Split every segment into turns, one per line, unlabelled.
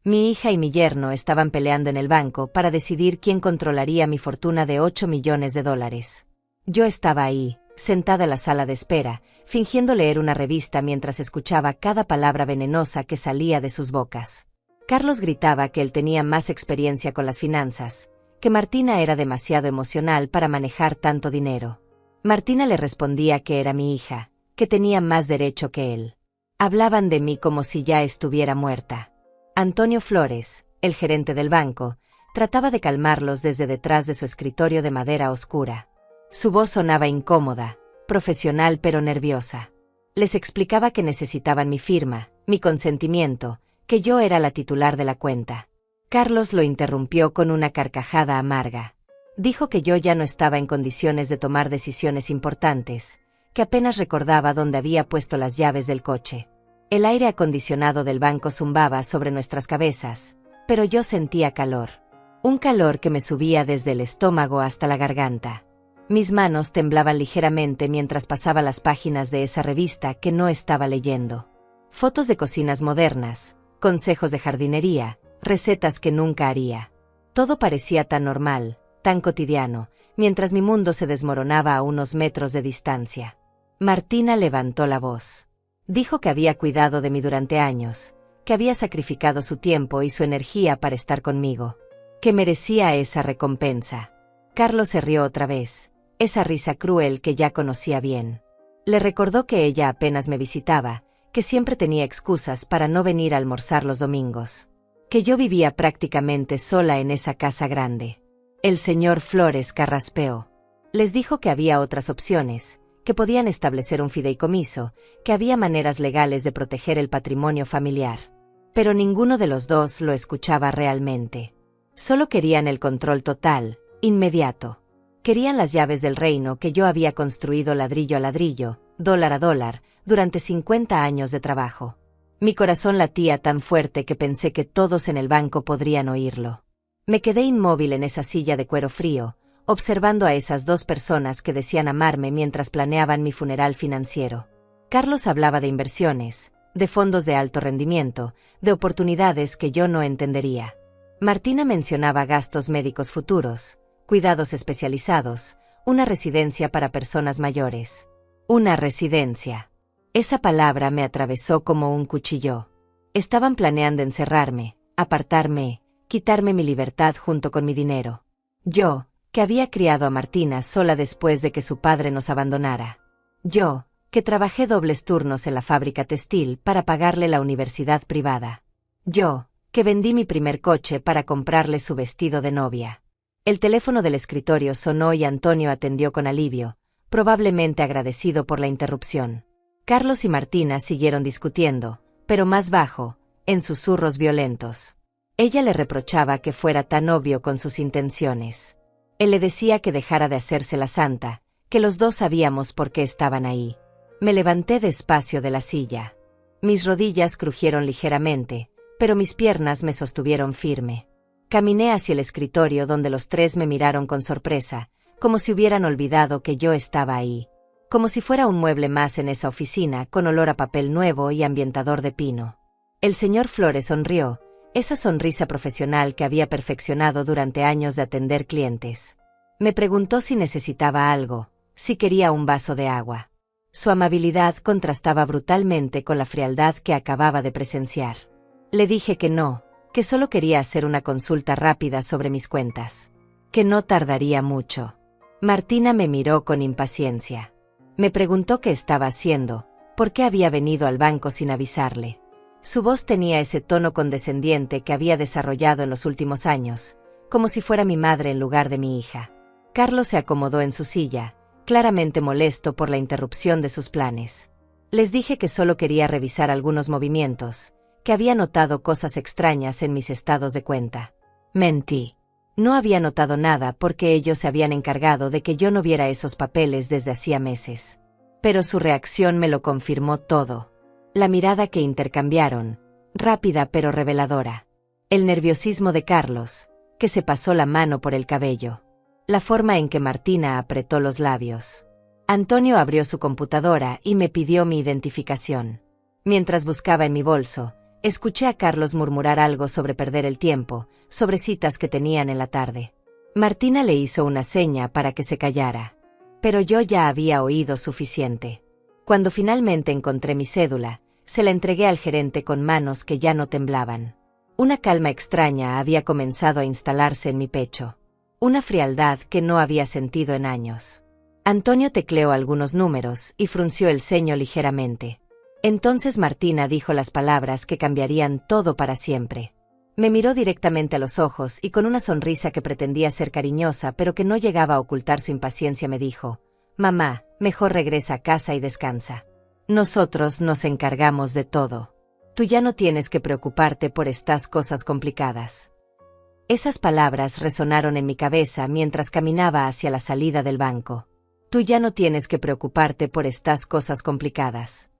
Mi hija y mi yerno estaban peleando en el banco para decidir quién controlaría mi fortuna de $8 millones. Yo estaba ahí, sentada en la sala de espera, fingiendo leer una revista mientras escuchaba cada palabra venenosa que salía de sus bocas. Carlos gritaba que él tenía más experiencia con las finanzas, que Martina era demasiado emocional para manejar tanto dinero. Martina le respondía que era mi hija, que tenía más derecho que él. Hablaban de mí como si ya estuviera muerta. Antonio Flores, el gerente del banco, trataba de calmarlos desde detrás de su escritorio de madera oscura. Su voz sonaba incómoda, profesional pero nerviosa. Les explicaba que necesitaban mi firma, mi consentimiento, que yo era la titular de la cuenta. Carlos lo interrumpió con una carcajada amarga. Dijo que yo ya no estaba en condiciones de tomar decisiones importantes, que apenas recordaba dónde había puesto las llaves del coche. El aire acondicionado del banco zumbaba sobre nuestras cabezas, pero yo sentía calor. Un calor que me subía desde el estómago hasta la garganta. Mis manos temblaban ligeramente mientras pasaba las páginas de esa revista que no estaba leyendo. Fotos de cocinas modernas, consejos de jardinería, recetas que nunca haría. Todo parecía tan normal, tan cotidiano, mientras mi mundo se desmoronaba a unos metros de distancia. Martina levantó la voz. Dijo que había cuidado de mí durante años, que había sacrificado su tiempo y su energía para estar conmigo, que merecía esa recompensa. Carlos se rió otra vez, esa risa cruel que ya conocía bien. Le recordó que ella apenas me visitaba, que siempre tenía excusas para no venir a almorzar los domingos, que yo vivía prácticamente sola en esa casa grande. El señor Flores carraspeó. Les dijo que había otras opciones, que podían establecer un fideicomiso, que había maneras legales de proteger el patrimonio familiar. Pero ninguno de los dos lo escuchaba realmente. Solo querían el control total, inmediato. Querían las llaves del reino que yo había construido ladrillo a ladrillo, dólar a dólar, durante 50 años de trabajo. Mi corazón latía tan fuerte que pensé que todos en el banco podrían oírlo. Me quedé inmóvil en esa silla de cuero frío, observando a esas dos personas que decían amarme mientras planeaban mi funeral financiero. Carlos hablaba de inversiones, de fondos de alto rendimiento, de oportunidades que yo no entendería. Martina mencionaba gastos médicos futuros, cuidados especializados, una residencia para personas mayores. Una residencia. Esa palabra me atravesó como un cuchillo. Estaban planeando encerrarme, apartarme, quitarme mi libertad junto con mi dinero. Yo, que había criado a Martina sola después de que su padre nos abandonara. Yo, que trabajé dobles turnos en la fábrica textil para pagarle la universidad privada. Yo, que vendí mi primer coche para comprarle su vestido de novia. El teléfono del escritorio sonó y Antonio atendió con alivio, probablemente agradecido por la interrupción. Carlos y Martina siguieron discutiendo, pero más bajo, en susurros violentos. Ella le reprochaba que fuera tan obvio con sus intenciones. Él le decía que dejara de hacerse la santa, que los dos sabíamos por qué estaban ahí. Me levanté despacio de la silla. Mis rodillas crujieron ligeramente, pero mis piernas me sostuvieron firme. Caminé hacia el escritorio donde los tres me miraron con sorpresa, como si hubieran olvidado que yo estaba ahí. Como si fuera un mueble más en esa oficina con olor a papel nuevo y ambientador de pino. El señor Flores sonrió, esa sonrisa profesional que había perfeccionado durante años de atender clientes. Me preguntó si necesitaba algo, si quería un vaso de agua. Su amabilidad contrastaba brutalmente con la frialdad que acababa de presenciar. Le dije que no, que solo quería hacer una consulta rápida sobre mis cuentas. Que no tardaría mucho. Martina me miró con impaciencia. Me preguntó qué estaba haciendo, por qué había venido al banco sin avisarle. Su voz tenía ese tono condescendiente que había desarrollado en los últimos años, como si fuera mi madre en lugar de mi hija. Carlos se acomodó en su silla, claramente molesto por la interrupción de sus planes. Les dije que solo quería revisar algunos movimientos, que había notado cosas extrañas en mis estados de cuenta. Mentí. No había notado nada porque ellos se habían encargado de que yo no viera esos papeles desde hacía meses. Pero su reacción me lo confirmó todo. La mirada que intercambiaron, rápida pero reveladora. El nerviosismo de Carlos, que se pasó la mano por el cabello. La forma en que Martina apretó los labios. Antonio abrió su computadora y me pidió mi identificación. Mientras buscaba en mi bolso, Escuché a Carlos murmurar algo sobre perder el tiempo, sobre citas que tenían en la tarde. Martina le hizo una seña para que se callara. Pero yo ya había oído suficiente. Cuando finalmente encontré mi cédula, se la entregué al gerente con manos que ya no temblaban. Una calma extraña había comenzado a instalarse en mi pecho. Una frialdad que no había sentido en años. Antonio tecleó algunos números y frunció el ceño ligeramente. Entonces Martina dijo las palabras que cambiarían todo para siempre. Me miró directamente a los ojos y con una sonrisa que pretendía ser cariñosa pero que no llegaba a ocultar su impaciencia me dijo: «Mamá, mejor regresa a casa y descansa. Nosotros nos encargamos de todo. Tú ya no tienes que preocuparte por estas cosas complicadas». Esas palabras resonaron en mi cabeza mientras caminaba hacia la salida del banco. Tú ya no tienes que preocuparte por estas cosas complicadas.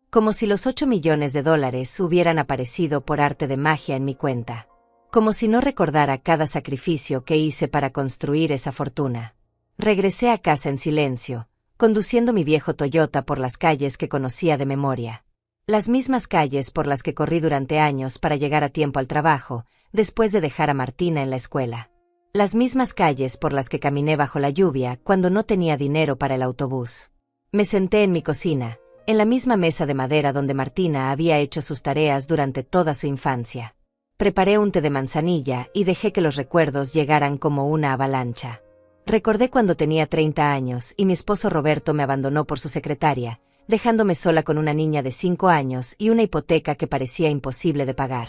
Como si los 8 millones de dólares hubieran aparecido por arte de magia en mi cuenta. Como si no recordara cada sacrificio que hice para construir esa fortuna. Regresé a casa en silencio, conduciendo mi viejo Toyota por las calles que conocía de memoria. Las mismas calles por las que corrí durante años para llegar a tiempo al trabajo, después de dejar a Martina en la escuela. Las mismas calles por las que caminé bajo la lluvia cuando no tenía dinero para el autobús. Me senté en mi cocina, en la misma mesa de madera donde Martina había hecho sus tareas durante toda su infancia. Preparé un té de manzanilla y dejé que los recuerdos llegaran como una avalancha. Recordé cuando tenía 30 años y mi esposo Roberto me abandonó por su secretaria, dejándome sola con una niña de 5 años y una hipoteca que parecía imposible de pagar.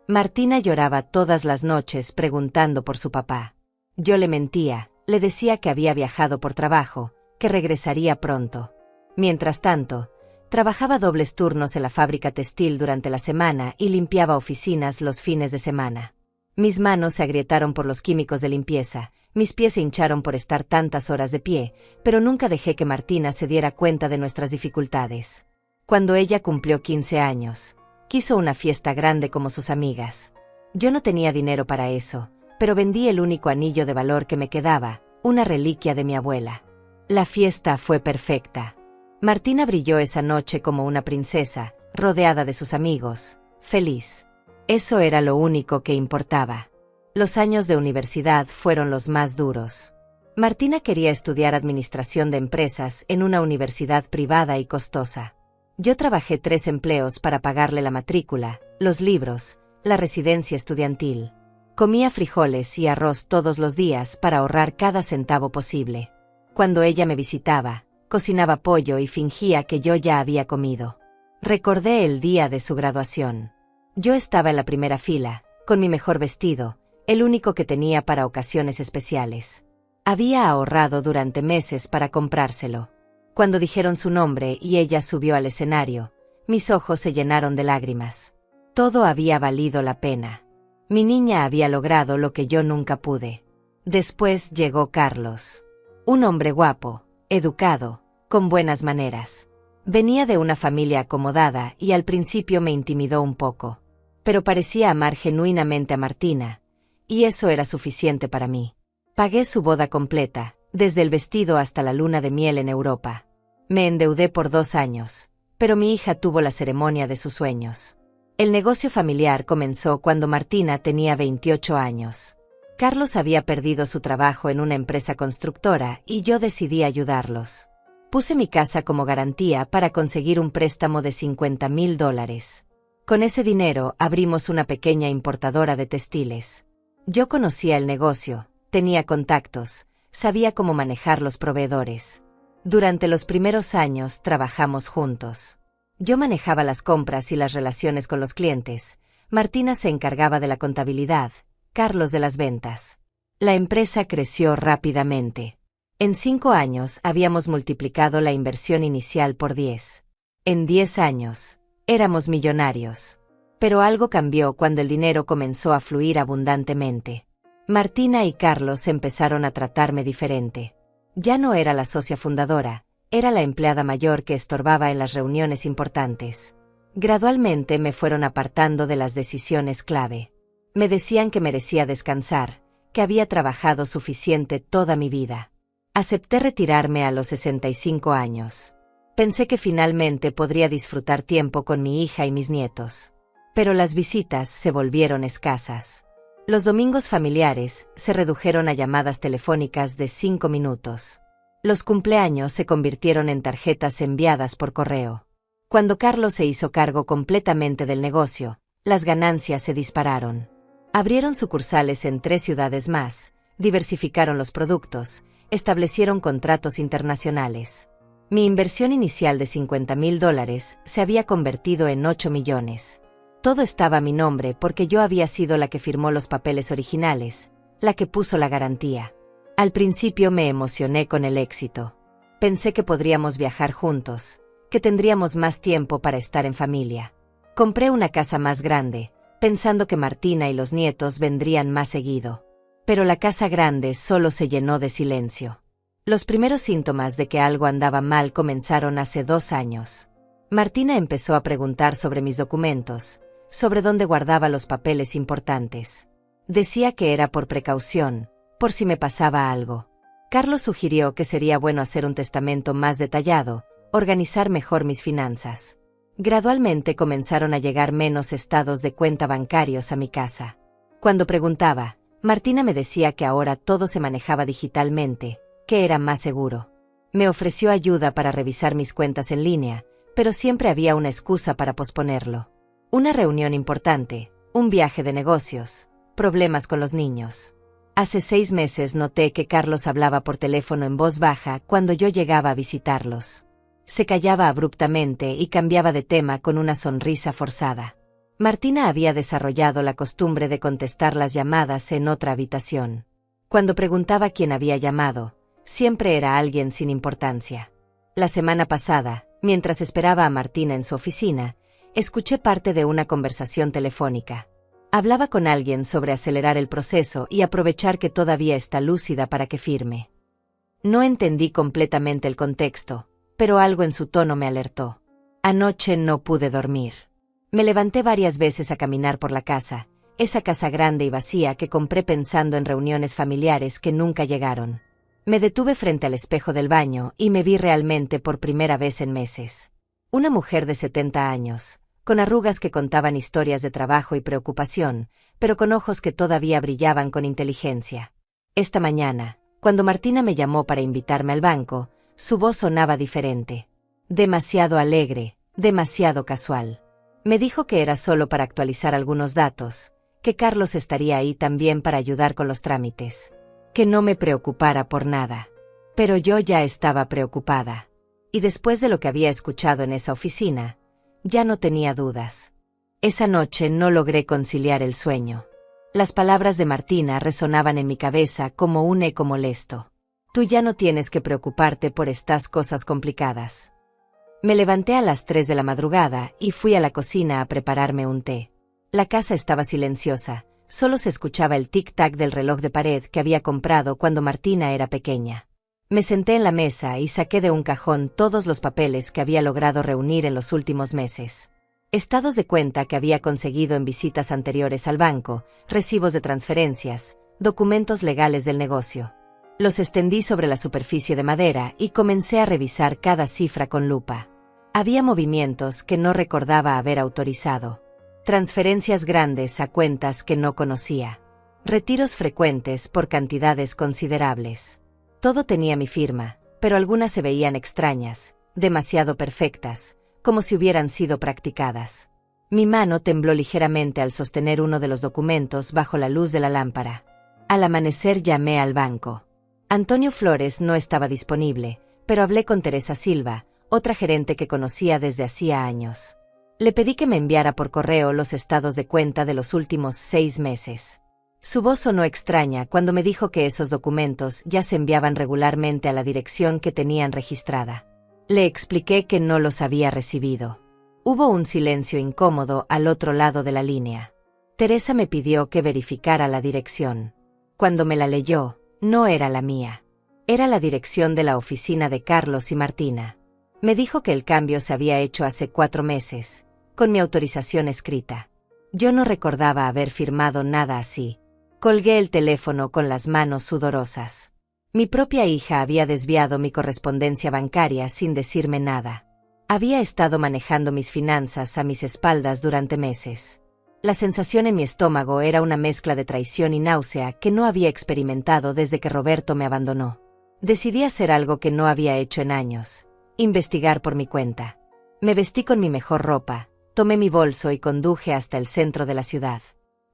Martina lloraba todas las noches preguntando por su papá. Yo le mentía, le decía que había viajado por trabajo, que regresaría pronto. Mientras tanto, trabajaba dobles turnos en la fábrica textil durante la semana y limpiaba oficinas los fines de semana. Mis manos se agrietaron por los químicos de limpieza, mis pies se hincharon por estar tantas horas de pie, pero nunca dejé que Martina se diera cuenta de nuestras dificultades. Cuando ella cumplió 15 años, quiso una fiesta grande como sus amigas. Yo no tenía dinero para eso, pero vendí el único anillo de valor que me quedaba, una reliquia de mi abuela. La fiesta fue perfecta. Martina brilló esa noche como una princesa, rodeada de sus amigos, feliz. Eso era lo único que importaba. Los años de universidad fueron los más duros. Martina quería estudiar administración de empresas en una universidad privada y costosa. Yo trabajé 3 empleos para pagarle la matrícula, los libros, la residencia estudiantil. Comía frijoles y arroz todos los días para ahorrar cada centavo posible. Cuando ella me visitaba, cocinaba pollo y fingía que yo ya había comido. Recordé el día de su graduación. Yo estaba en la primera fila, con mi mejor vestido, el único que tenía para ocasiones especiales. Había ahorrado durante meses para comprárselo. Cuando dijeron su nombre y ella subió al escenario, mis ojos se llenaron de lágrimas. Todo había valido la pena. Mi niña había logrado lo que yo nunca pude. Después llegó Carlos. Un hombre guapo, educado, con buenas maneras. Venía de una familia acomodada y al principio me intimidó un poco. Pero parecía amar genuinamente a Martina, y eso era suficiente para mí. Pagué su boda completa, desde el vestido hasta la luna de miel en Europa. Me endeudé por 2 años, pero mi hija tuvo la ceremonia de sus sueños. El negocio familiar comenzó cuando Martina tenía 28 años. Carlos había perdido su trabajo en una empresa constructora y yo decidí ayudarlos. Puse mi casa como garantía para conseguir un préstamo de $50,000. Con ese dinero abrimos una pequeña importadora de textiles. Yo conocía el negocio, tenía contactos, sabía cómo manejar los proveedores. Durante los primeros años trabajamos juntos. Yo manejaba las compras y las relaciones con los clientes, Martina se encargaba de la contabilidad, Carlos de las ventas. La empresa creció rápidamente. En 5 años habíamos multiplicado la inversión inicial por 10. En 10 años, éramos millonarios. Pero algo cambió cuando el dinero comenzó a fluir abundantemente. Martina y Carlos empezaron a tratarme diferente. Ya no era la socia fundadora, era la empleada mayor que estorbaba en las reuniones importantes. Gradualmente me fueron apartando de las decisiones clave. Me decían que merecía descansar, que había trabajado suficiente toda mi vida. Acepté retirarme a los 65 años. Pensé que finalmente podría disfrutar tiempo con mi hija y mis nietos. Pero las visitas se volvieron escasas. Los domingos familiares se redujeron a llamadas telefónicas de 5 minutos. Los cumpleaños se convirtieron en tarjetas enviadas por correo. Cuando Carlos se hizo cargo completamente del negocio, las ganancias se dispararon. Abrieron sucursales en 3 ciudades más, diversificaron los productos, establecieron contratos internacionales. Mi inversión inicial de $50,000 se había convertido en 8 millones. Todo estaba a mi nombre porque yo había sido la que firmó los papeles originales, la que puso la garantía. Al principio me emocioné con el éxito. Pensé que podríamos viajar juntos, que tendríamos más tiempo para estar en familia. Compré una casa más grande, pensando que Martina y los nietos vendrían más seguido. Pero la casa grande solo se llenó de silencio. Los primeros síntomas de que algo andaba mal comenzaron hace 2 años. Martina empezó a preguntar sobre mis documentos, sobre dónde guardaba los papeles importantes. Decía que era por precaución, por si me pasaba algo. Carlos sugirió que sería bueno hacer un testamento más detallado, organizar mejor mis finanzas. Gradualmente comenzaron a llegar menos estados de cuenta bancarios a mi casa. Cuando preguntaba, Martina me decía que ahora todo se manejaba digitalmente, que era más seguro. Me ofreció ayuda para revisar mis cuentas en línea, pero siempre había una excusa para posponerlo. Una reunión importante, un viaje de negocios, problemas con los niños. Hace 6 meses noté que Carlos hablaba por teléfono en voz baja cuando yo llegaba a visitarlos. Se callaba abruptamente y cambiaba de tema con una sonrisa forzada. Martina había desarrollado la costumbre de contestar las llamadas en otra habitación. Cuando preguntaba quién había llamado, siempre era alguien sin importancia. La semana pasada, mientras esperaba a Martina en su oficina, escuché parte de una conversación telefónica. Hablaba con alguien sobre acelerar el proceso y aprovechar que todavía está lúcida para que firme. No entendí completamente el contexto, pero algo en su tono me alertó. Anoche no pude dormir. Me levanté varias veces a caminar por la casa, esa casa grande y vacía que compré pensando en reuniones familiares que nunca llegaron. Me detuve frente al espejo del baño y me vi realmente por primera vez en meses. Una mujer de 70 años, con arrugas que contaban historias de trabajo y preocupación, pero con ojos que todavía brillaban con inteligencia. Esta mañana, cuando Martina me llamó para invitarme al banco, su voz sonaba diferente. Demasiado alegre, demasiado casual. Me dijo que era solo para actualizar algunos datos, que Carlos estaría ahí también para ayudar con los trámites. Que no me preocupara por nada. Pero yo ya estaba preocupada. Y después de lo que había escuchado en esa oficina, ya no tenía dudas. Esa noche no logré conciliar el sueño. Las palabras de Martina resonaban en mi cabeza como un eco molesto. Tú ya no tienes que preocuparte por estas cosas complicadas. Me levanté a las 3 de la madrugada y fui a la cocina a prepararme un té. La casa estaba silenciosa. Solo se escuchaba el tic-tac del reloj de pared que había comprado cuando Martina era pequeña. Me senté en la mesa y saqué de un cajón todos los papeles que había logrado reunir en los últimos meses. Estados de cuenta que había conseguido en visitas anteriores al banco, recibos de transferencias, documentos legales del negocio. Los extendí sobre la superficie de madera y comencé a revisar cada cifra con lupa. Había movimientos que no recordaba haber autorizado. Transferencias grandes a cuentas que no conocía. Retiros frecuentes por cantidades considerables. Todo tenía mi firma, pero algunas se veían extrañas, demasiado perfectas, como si hubieran sido practicadas. Mi mano tembló ligeramente al sostener uno de los documentos bajo la luz de la lámpara. Al amanecer llamé al banco. Antonio Flores no estaba disponible, pero hablé con Teresa Silva, otra gerente que conocía desde hacía años. Le pedí que me enviara por correo los estados de cuenta de los últimos 6 meses. Su voz sonó extraña cuando me dijo que esos documentos ya se enviaban regularmente a la dirección que tenían registrada. Le expliqué que no los había recibido. Hubo un silencio incómodo al otro lado de la línea. Teresa me pidió que verificara la dirección. Cuando me la leyó, no era la mía. Era la dirección de la oficina de Carlos y Martina. Me dijo que el cambio se había hecho hace 4 meses, con mi autorización escrita. Yo no recordaba haber firmado nada así. Colgué el teléfono con las manos sudorosas. Mi propia hija había desviado mi correspondencia bancaria sin decirme nada. Había estado manejando mis finanzas a mis espaldas durante meses. La sensación en mi estómago era una mezcla de traición y náusea que no había experimentado desde que Roberto me abandonó. Decidí hacer algo que no había hecho en años: investigar por mi cuenta. Me vestí con mi mejor ropa, tomé mi bolso y conduje hasta el centro de la ciudad.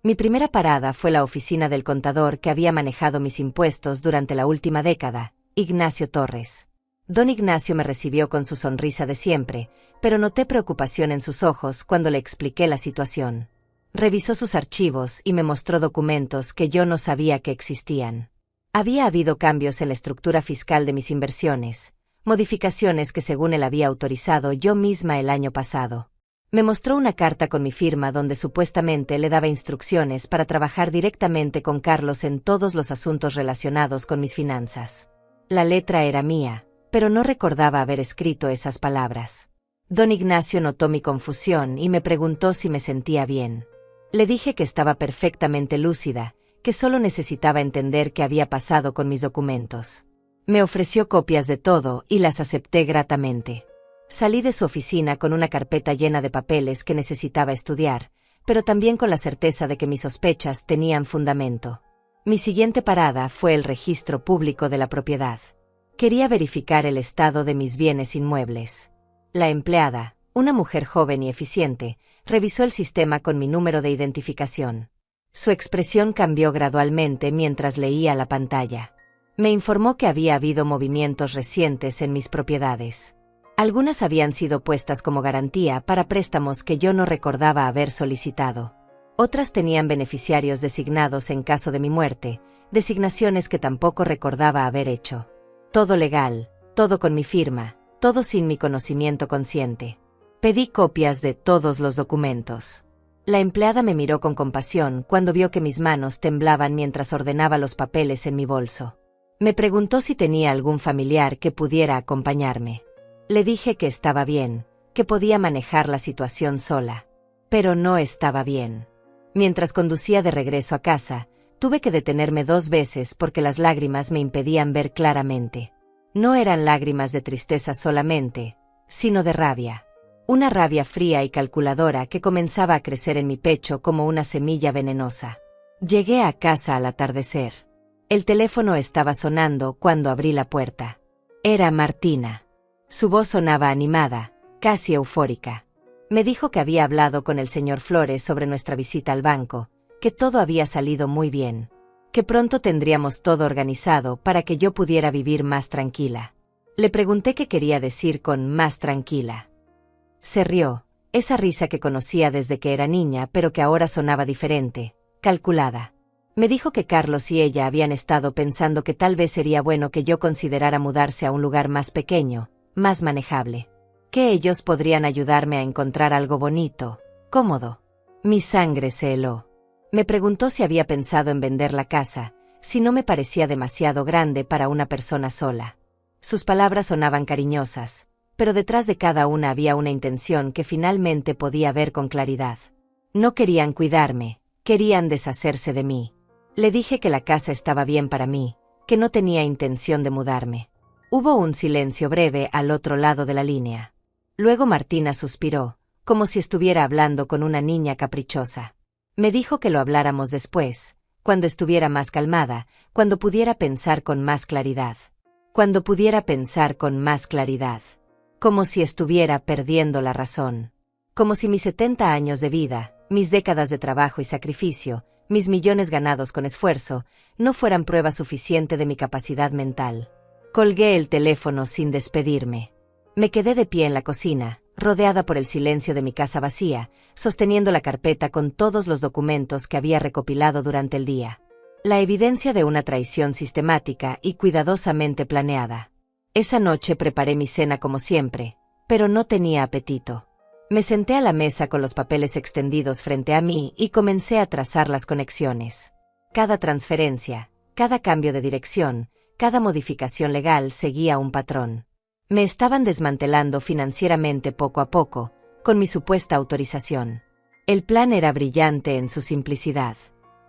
Mi primera parada fue la oficina del contador que había manejado mis impuestos durante la última década, Ignacio Torres. Don Ignacio me recibió con su sonrisa de siempre, pero noté preocupación en sus ojos cuando le expliqué la situación. Revisó sus archivos y me mostró documentos que yo no sabía que existían. Había habido cambios en la estructura fiscal de mis inversiones, modificaciones que según él había autorizado yo misma el año pasado. Me mostró una carta con mi firma donde supuestamente le daba instrucciones para trabajar directamente con Carlos en todos los asuntos relacionados con mis finanzas. La letra era mía, pero no recordaba haber escrito esas palabras. Don Ignacio notó mi confusión y me preguntó si me sentía bien. Le dije que estaba perfectamente lúcida, que solo necesitaba entender qué había pasado con mis documentos. Me ofreció copias de todo y las acepté gratamente. Salí de su oficina con una carpeta llena de papeles que necesitaba estudiar, pero también con la certeza de que mis sospechas tenían fundamento. Mi siguiente parada fue el registro público de la propiedad. Quería verificar el estado de mis bienes inmuebles. La empleada, una mujer joven y eficiente, revisó el sistema con mi número de identificación. Su expresión cambió gradualmente mientras leía la pantalla. Me informó que había habido movimientos recientes en mis propiedades. Algunas habían sido puestas como garantía para préstamos que yo no recordaba haber solicitado. Otras tenían beneficiarios designados en caso de mi muerte, designaciones que tampoco recordaba haber hecho. Todo legal, todo con mi firma, todo sin mi conocimiento consciente. Pedí copias de todos los documentos. La empleada me miró con compasión cuando vio que mis manos temblaban mientras ordenaba los papeles en mi bolso. Me preguntó si tenía algún familiar que pudiera acompañarme. Le dije que estaba bien, que podía manejar la situación sola. Pero no estaba bien. Mientras conducía de regreso a casa, tuve que detenerme 2 veces porque las lágrimas me impedían ver claramente. No eran lágrimas de tristeza solamente, sino de rabia. Una rabia fría y calculadora que comenzaba a crecer en mi pecho como una semilla venenosa. Llegué a casa al atardecer. El teléfono estaba sonando cuando abrí la puerta. Era Martina. Su voz sonaba animada, casi eufórica. Me dijo que había hablado con el señor Flores sobre nuestra visita al banco, que todo había salido muy bien, que pronto tendríamos todo organizado para que yo pudiera vivir más tranquila. Le pregunté qué quería decir con más tranquila. Se rió, esa risa que conocía desde que era niña pero que ahora sonaba diferente, calculada. Me dijo que Carlos y ella habían estado pensando que tal vez sería bueno que yo considerara mudarse a un lugar más pequeño, más manejable. Que ellos podrían ayudarme a encontrar algo bonito, cómodo. Mi sangre se heló. Me preguntó si había pensado en vender la casa, si no me parecía demasiado grande para una persona sola. Sus palabras sonaban cariñosas, pero detrás de cada una había una intención que finalmente podía ver con claridad. No querían cuidarme, querían deshacerse de mí. Le dije que la casa estaba bien para mí, que no tenía intención de mudarme. Hubo un silencio breve al otro lado de la línea. Luego Martina suspiró, como si estuviera hablando con una niña caprichosa. Me dijo que lo habláramos después, cuando estuviera más calmada, cuando pudiera pensar con más claridad. Cuando pudiera pensar con más claridad. Como si estuviera perdiendo la razón. Como si mis 70 años de vida, mis décadas de trabajo y sacrificio, mis millones ganados con esfuerzo, no fueran prueba suficiente de mi capacidad mental. Colgué el teléfono sin despedirme. Me quedé de pie en la cocina, rodeada por el silencio de mi casa vacía, sosteniendo la carpeta con todos los documentos que había recopilado durante el día. La evidencia de una traición sistemática y cuidadosamente planeada. Esa noche preparé mi cena como siempre, pero no tenía apetito. Me senté a la mesa con los papeles extendidos frente a mí y comencé a trazar las conexiones. Cada transferencia, cada cambio de dirección, cada modificación legal seguía un patrón. Me estaban desmantelando financieramente poco a poco, con mi supuesta autorización. El plan era brillante en su simplicidad.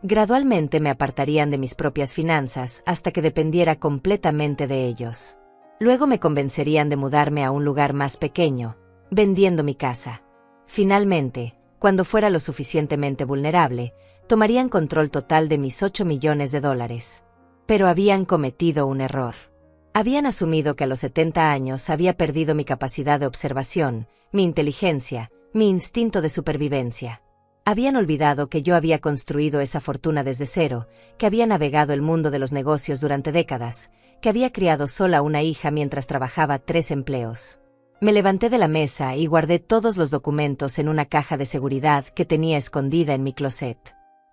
Gradualmente me apartarían de mis propias finanzas hasta que dependiera completamente de ellos. Luego me convencerían de mudarme a un lugar más pequeño, vendiendo mi casa. Finalmente, Cuando fuera lo suficientemente vulnerable, tomarían control total de mis 8 millones de dólares. Pero habían cometido un error. Habían asumido que a los 70 años había perdido mi capacidad de observación, mi inteligencia, mi instinto de supervivencia. Habían olvidado que yo había construido esa fortuna desde cero, que había navegado el mundo de los negocios durante décadas, que había criado sola una hija mientras trabajaba 3 empleos. Me levanté de la mesa y guardé todos los documentos en una caja de seguridad que tenía escondida en mi closet.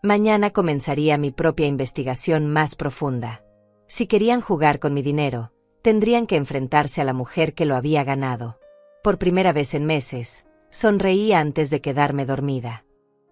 Mañana comenzaría mi propia investigación más profunda. Si querían jugar con mi dinero, tendrían que enfrentarse a la mujer que lo había ganado. Por primera vez en meses, sonreía antes de quedarme dormida.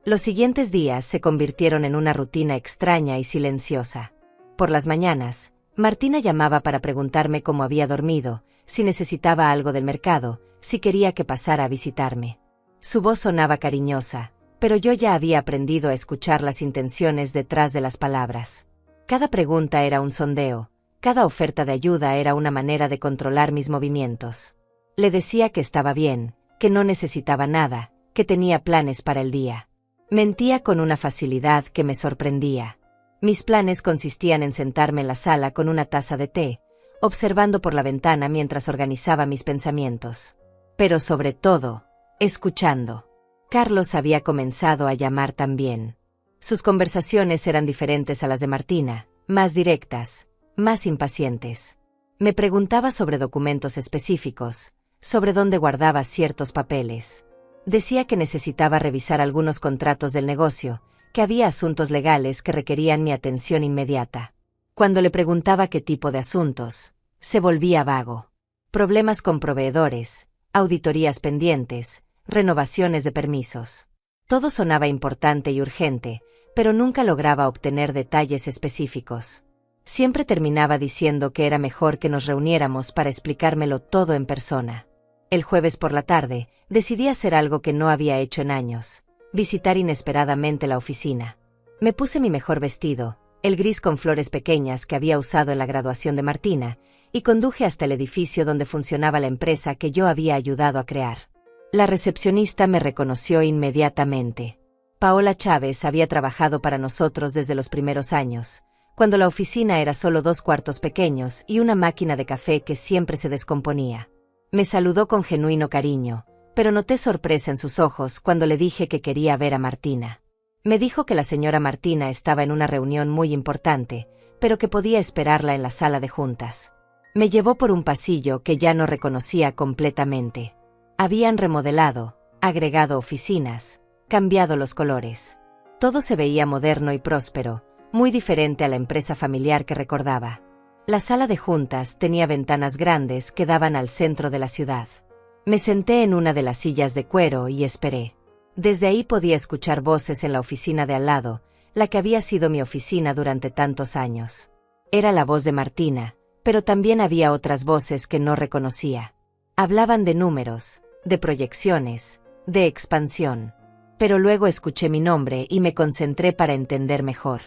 Los siguientes días se convirtieron en una rutina extraña y silenciosa. Por las mañanas, Martina llamaba para preguntarme cómo había dormido, si necesitaba algo del mercado, si quería que pasara a visitarme. Su voz sonaba cariñosa, pero yo ya había aprendido a escuchar las intenciones detrás de las palabras. Cada pregunta era un sondeo, cada oferta de ayuda era una manera de controlar mis movimientos. Le decía que estaba bien, que no necesitaba nada, que tenía planes para el día. Mentía con una facilidad que me sorprendía. Mis planes consistían en sentarme en la sala con una taza de té, observando por la ventana mientras organizaba mis pensamientos. Pero sobre todo, escuchando. Carlos había comenzado a llamar también. Sus conversaciones eran diferentes a las de Martina, más directas, más impacientes. Me preguntaba sobre documentos específicos, sobre dónde guardaba ciertos papeles. Decía que necesitaba revisar algunos contratos del negocio, que había asuntos legales que requerían mi atención inmediata. Cuando le preguntaba qué tipo de asuntos, se volvía vago. Problemas con proveedores, auditorías pendientes, renovaciones de permisos. Todo sonaba importante y urgente, pero nunca lograba obtener detalles específicos. Siempre terminaba diciendo que era mejor que nos reuniéramos para explicármelo todo en persona. El jueves por la tarde, decidí hacer algo que no había hecho en años: visitar inesperadamente la oficina. Me puse mi mejor vestido, el gris con flores pequeñas que había usado en la graduación de Martina, y conduje hasta el edificio donde funcionaba la empresa que yo había ayudado a crear. La recepcionista me reconoció inmediatamente. Paola Chávez había trabajado para nosotros desde los primeros años, cuando la oficina era solo 2 cuartos pequeños y una máquina de café que siempre se descomponía. Me saludó con genuino cariño, pero noté sorpresa en sus ojos cuando le dije que quería ver a Martina. Me dijo que la señora Martina estaba en una reunión muy importante, pero que podía esperarla en la sala de juntas. Me llevó por un pasillo que ya no reconocía completamente. Habían remodelado, agregado oficinas, cambiado los colores. Todo se veía moderno y próspero, muy diferente a la empresa familiar que recordaba. La sala de juntas tenía ventanas grandes que daban al centro de la ciudad. Me senté en una de las sillas de cuero y esperé. Desde ahí podía escuchar voces en la oficina de al lado, la que había sido mi oficina durante tantos años. Era la voz de Martina, pero también había otras voces que no reconocía. Hablaban de números, de proyecciones, de expansión. Pero luego escuché mi nombre y me concentré para entender mejor.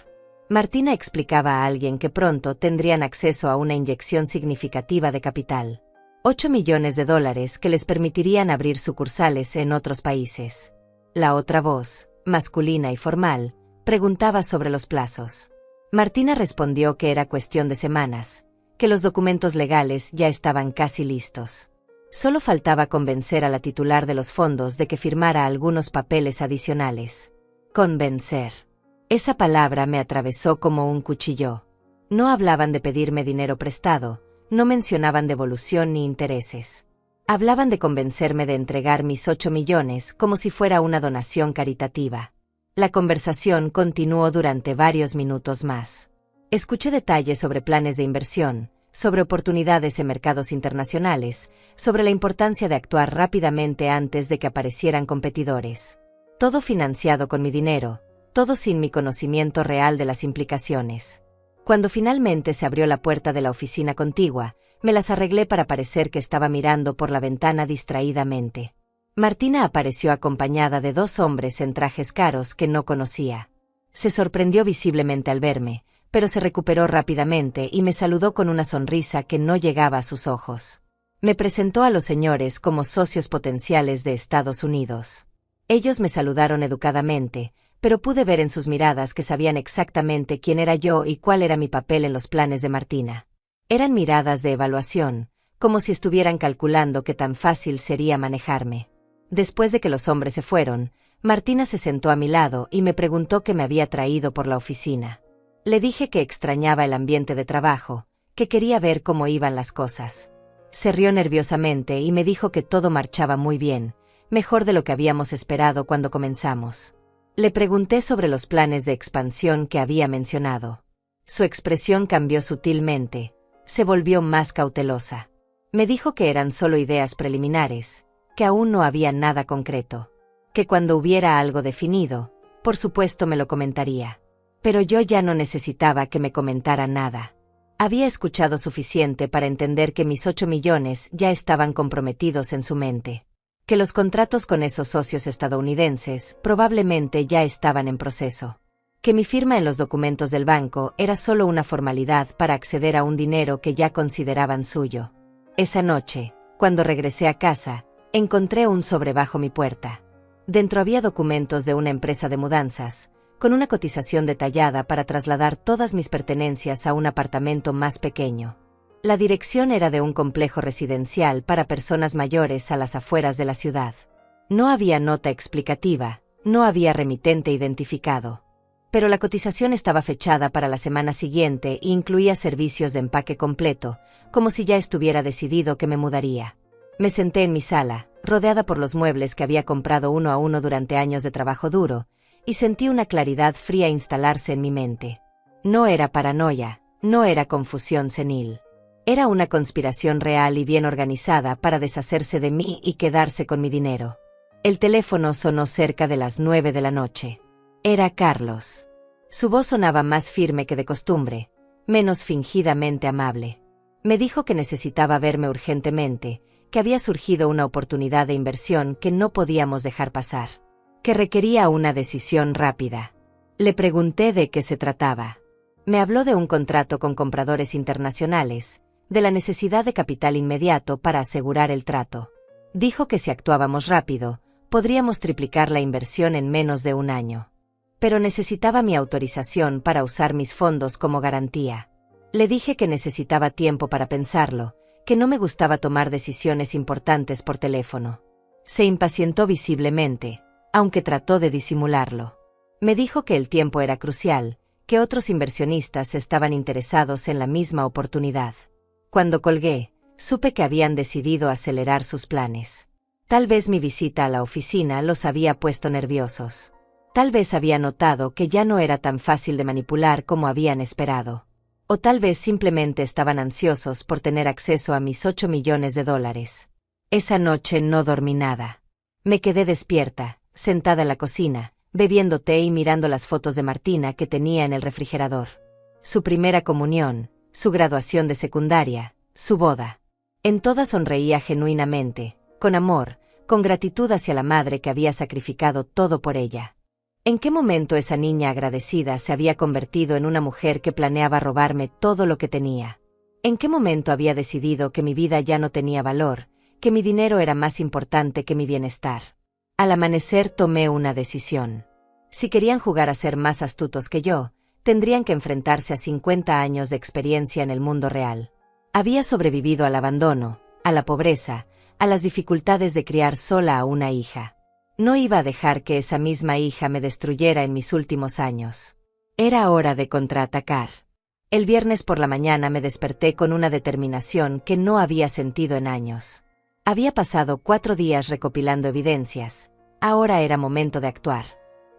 Martina explicaba a alguien que pronto tendrían acceso a una inyección significativa de capital. 8 millones de dólares que les permitirían abrir sucursales en otros países. La otra voz, masculina y formal, preguntaba sobre los plazos. Martina respondió que era cuestión de semanas, que los documentos legales ya estaban casi listos. Solo faltaba convencer a la titular de los fondos de que firmara algunos papeles adicionales. Convencer. Esa palabra me atravesó como un cuchillo. No hablaban de pedirme dinero prestado, no mencionaban devolución ni intereses. Hablaban de convencerme de entregar mis 8 millones como si fuera una donación caritativa. La conversación continuó durante varios minutos más. Escuché detalles sobre planes de inversión, sobre oportunidades en mercados internacionales, sobre la importancia de actuar rápidamente antes de que aparecieran competidores. Todo financiado con mi dinero, todo sin mi conocimiento real de las implicaciones. Cuando finalmente se abrió la puerta de la oficina contigua, me las arreglé para parecer que estaba mirando por la ventana distraídamente. Martina apareció acompañada de 2 hombres en trajes caros que no conocía. Se sorprendió visiblemente al verme, pero se recuperó rápidamente y me saludó con una sonrisa que no llegaba a sus ojos. Me presentó a los señores como socios potenciales de Estados Unidos. Ellos me saludaron educadamente, pero pude ver en sus miradas que sabían exactamente quién era yo y cuál era mi papel en los planes de Martina. Eran miradas de evaluación, como si estuvieran calculando qué tan fácil sería manejarme. Después de que los hombres se fueron, Martina se sentó a mi lado y me preguntó qué me había traído por la oficina. Le dije que extrañaba el ambiente de trabajo, que quería ver cómo iban las cosas. Se rió nerviosamente y me dijo que todo marchaba muy bien, mejor de lo que habíamos esperado cuando comenzamos. Le pregunté sobre los planes de expansión que había mencionado. Su expresión cambió sutilmente, se volvió más cautelosa. Me dijo que eran solo ideas preliminares, que aún no había nada concreto, que cuando hubiera algo definido, por supuesto me lo comentaría. Pero yo ya no necesitaba que me comentara nada. Había escuchado suficiente para entender que mis 8 millones ya estaban comprometidos en su mente, que los contratos con esos socios estadounidenses probablemente ya estaban en proceso, que mi firma en los documentos del banco era solo una formalidad para acceder a un dinero que ya consideraban suyo. Esa noche, cuando regresé a casa, encontré un sobre bajo mi puerta. Dentro había documentos de una empresa de mudanzas, con una cotización detallada para trasladar todas mis pertenencias a un apartamento más pequeño. La dirección era de un complejo residencial para personas mayores a las afueras de la ciudad. No había nota explicativa, no había remitente identificado. Pero la cotización estaba fechada para la semana siguiente e incluía servicios de empaque completo, como si ya estuviera decidido que me mudaría. Me senté en mi sala, rodeada por los muebles que había comprado uno a uno durante años de trabajo duro, y sentí una claridad fría instalarse en mi mente. No era paranoia, no era confusión senil. Era una conspiración real y bien organizada para deshacerse de mí y quedarse con mi dinero. El teléfono sonó cerca de las 9 de la noche. Era Carlos. Su voz sonaba más firme que de costumbre, menos fingidamente amable. Me dijo que necesitaba verme urgentemente, que había surgido una oportunidad de inversión que no podíamos dejar pasar, que requería una decisión rápida. Le pregunté de qué se trataba. Me habló de un contrato con compradores internacionales, de la necesidad de capital inmediato para asegurar el trato. Dijo que si actuábamos rápido, podríamos triplicar la inversión en menos de un año. Pero necesitaba mi autorización para usar mis fondos como garantía. Le dije que necesitaba tiempo para pensarlo, que no me gustaba tomar decisiones importantes por teléfono. Se impacientó visiblemente, aunque trató de disimularlo. Me dijo que el tiempo era crucial, que otros inversionistas estaban interesados en la misma oportunidad. Cuando colgué, supe que habían decidido acelerar sus planes. Tal vez mi visita a la oficina los había puesto nerviosos. Tal vez había notado que ya no era tan fácil de manipular como habían esperado. O tal vez simplemente estaban ansiosos por tener acceso a mis 8 millones de dólares. Esa noche no dormí nada. Me quedé despierta, sentada en la cocina, bebiendo té y mirando las fotos de Martina que tenía en el refrigerador. Su primera comunión, su graduación de secundaria, su boda. En todas sonreía genuinamente, con amor, con gratitud hacia la madre que había sacrificado todo por ella. ¿En qué momento esa niña agradecida se había convertido en una mujer que planeaba robarme todo lo que tenía? ¿En qué momento había decidido que mi vida ya no tenía valor, que mi dinero era más importante que mi bienestar? Al amanecer tomé una decisión. Si querían jugar a ser más astutos que yo, tendrían que enfrentarse a 50 años de experiencia en el mundo real. Había sobrevivido al abandono, a la pobreza, a las dificultades de criar sola a una hija. No iba a dejar que esa misma hija me destruyera en mis últimos años. Era hora de contraatacar. El viernes por la mañana me desperté con una determinación que no había sentido en años. Había pasado 4 días recopilando evidencias. Ahora era momento de actuar.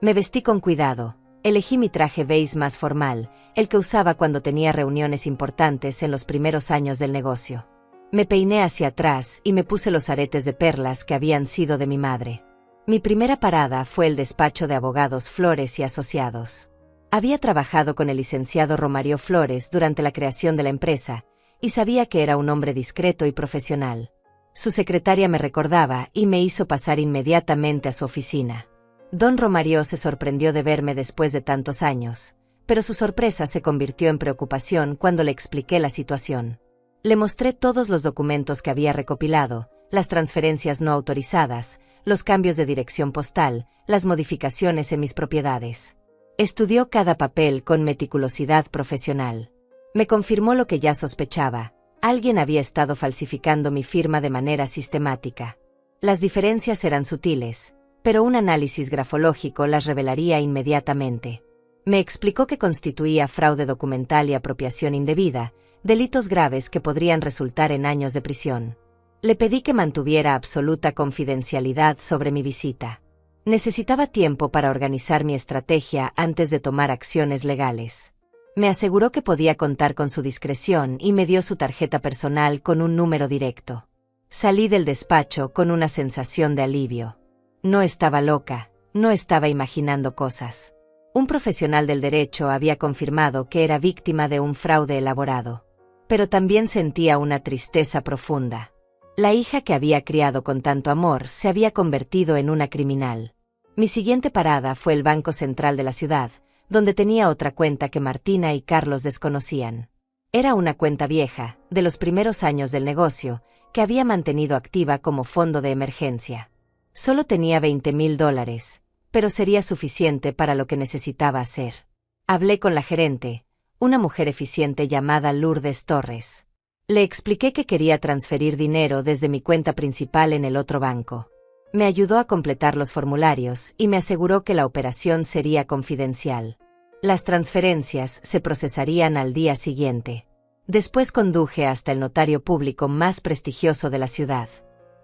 Me vestí con cuidado. Elegí mi traje beige más formal, el que usaba cuando tenía reuniones importantes en los primeros años del negocio. Me peiné hacia atrás y me puse los aretes de perlas que habían sido de mi madre. Mi primera parada fue el despacho de abogados Flores y Asociados. Había trabajado con el licenciado Romario Flores durante la creación de la empresa, y sabía que era un hombre discreto y profesional. Su secretaria me recordaba y me hizo pasar inmediatamente a su oficina. Don Romario se sorprendió de verme después de tantos años, pero su sorpresa se convirtió en preocupación cuando le expliqué la situación. Le mostré todos los documentos que había recopilado, las transferencias no autorizadas, los cambios de dirección postal, las modificaciones en mis propiedades. Estudió cada papel con meticulosidad profesional. Me confirmó lo que ya sospechaba: alguien había estado falsificando mi firma de manera sistemática. Las diferencias eran sutiles, pero un análisis grafológico las revelaría inmediatamente. Me explicó que constituía fraude documental y apropiación indebida, delitos graves que podrían resultar en años de prisión. Le pedí que mantuviera absoluta confidencialidad sobre mi visita. Necesitaba tiempo para organizar mi estrategia antes de tomar acciones legales. Me aseguró que podía contar con su discreción y me dio su tarjeta personal con un número directo. Salí del despacho con una sensación de alivio. No estaba loca, no estaba imaginando cosas. Un profesional del derecho había confirmado que era víctima de un fraude elaborado. Pero también sentía una tristeza profunda. La hija que había criado con tanto amor se había convertido en una criminal. Mi siguiente parada fue el Banco Central de la ciudad, donde tenía otra cuenta que Martina y Carlos desconocían. Era una cuenta vieja, de los primeros años del negocio, que había mantenido activa como fondo de emergencia. Solo tenía $20,000, pero sería suficiente para lo que necesitaba hacer. Hablé con la gerente, una mujer eficiente llamada Lourdes Torres. Le expliqué que quería transferir dinero desde mi cuenta principal en el otro banco. Me ayudó a completar los formularios y me aseguró que la operación sería confidencial. Las transferencias se procesarían al día siguiente. Después conduje hasta el notario público más prestigioso de la ciudad.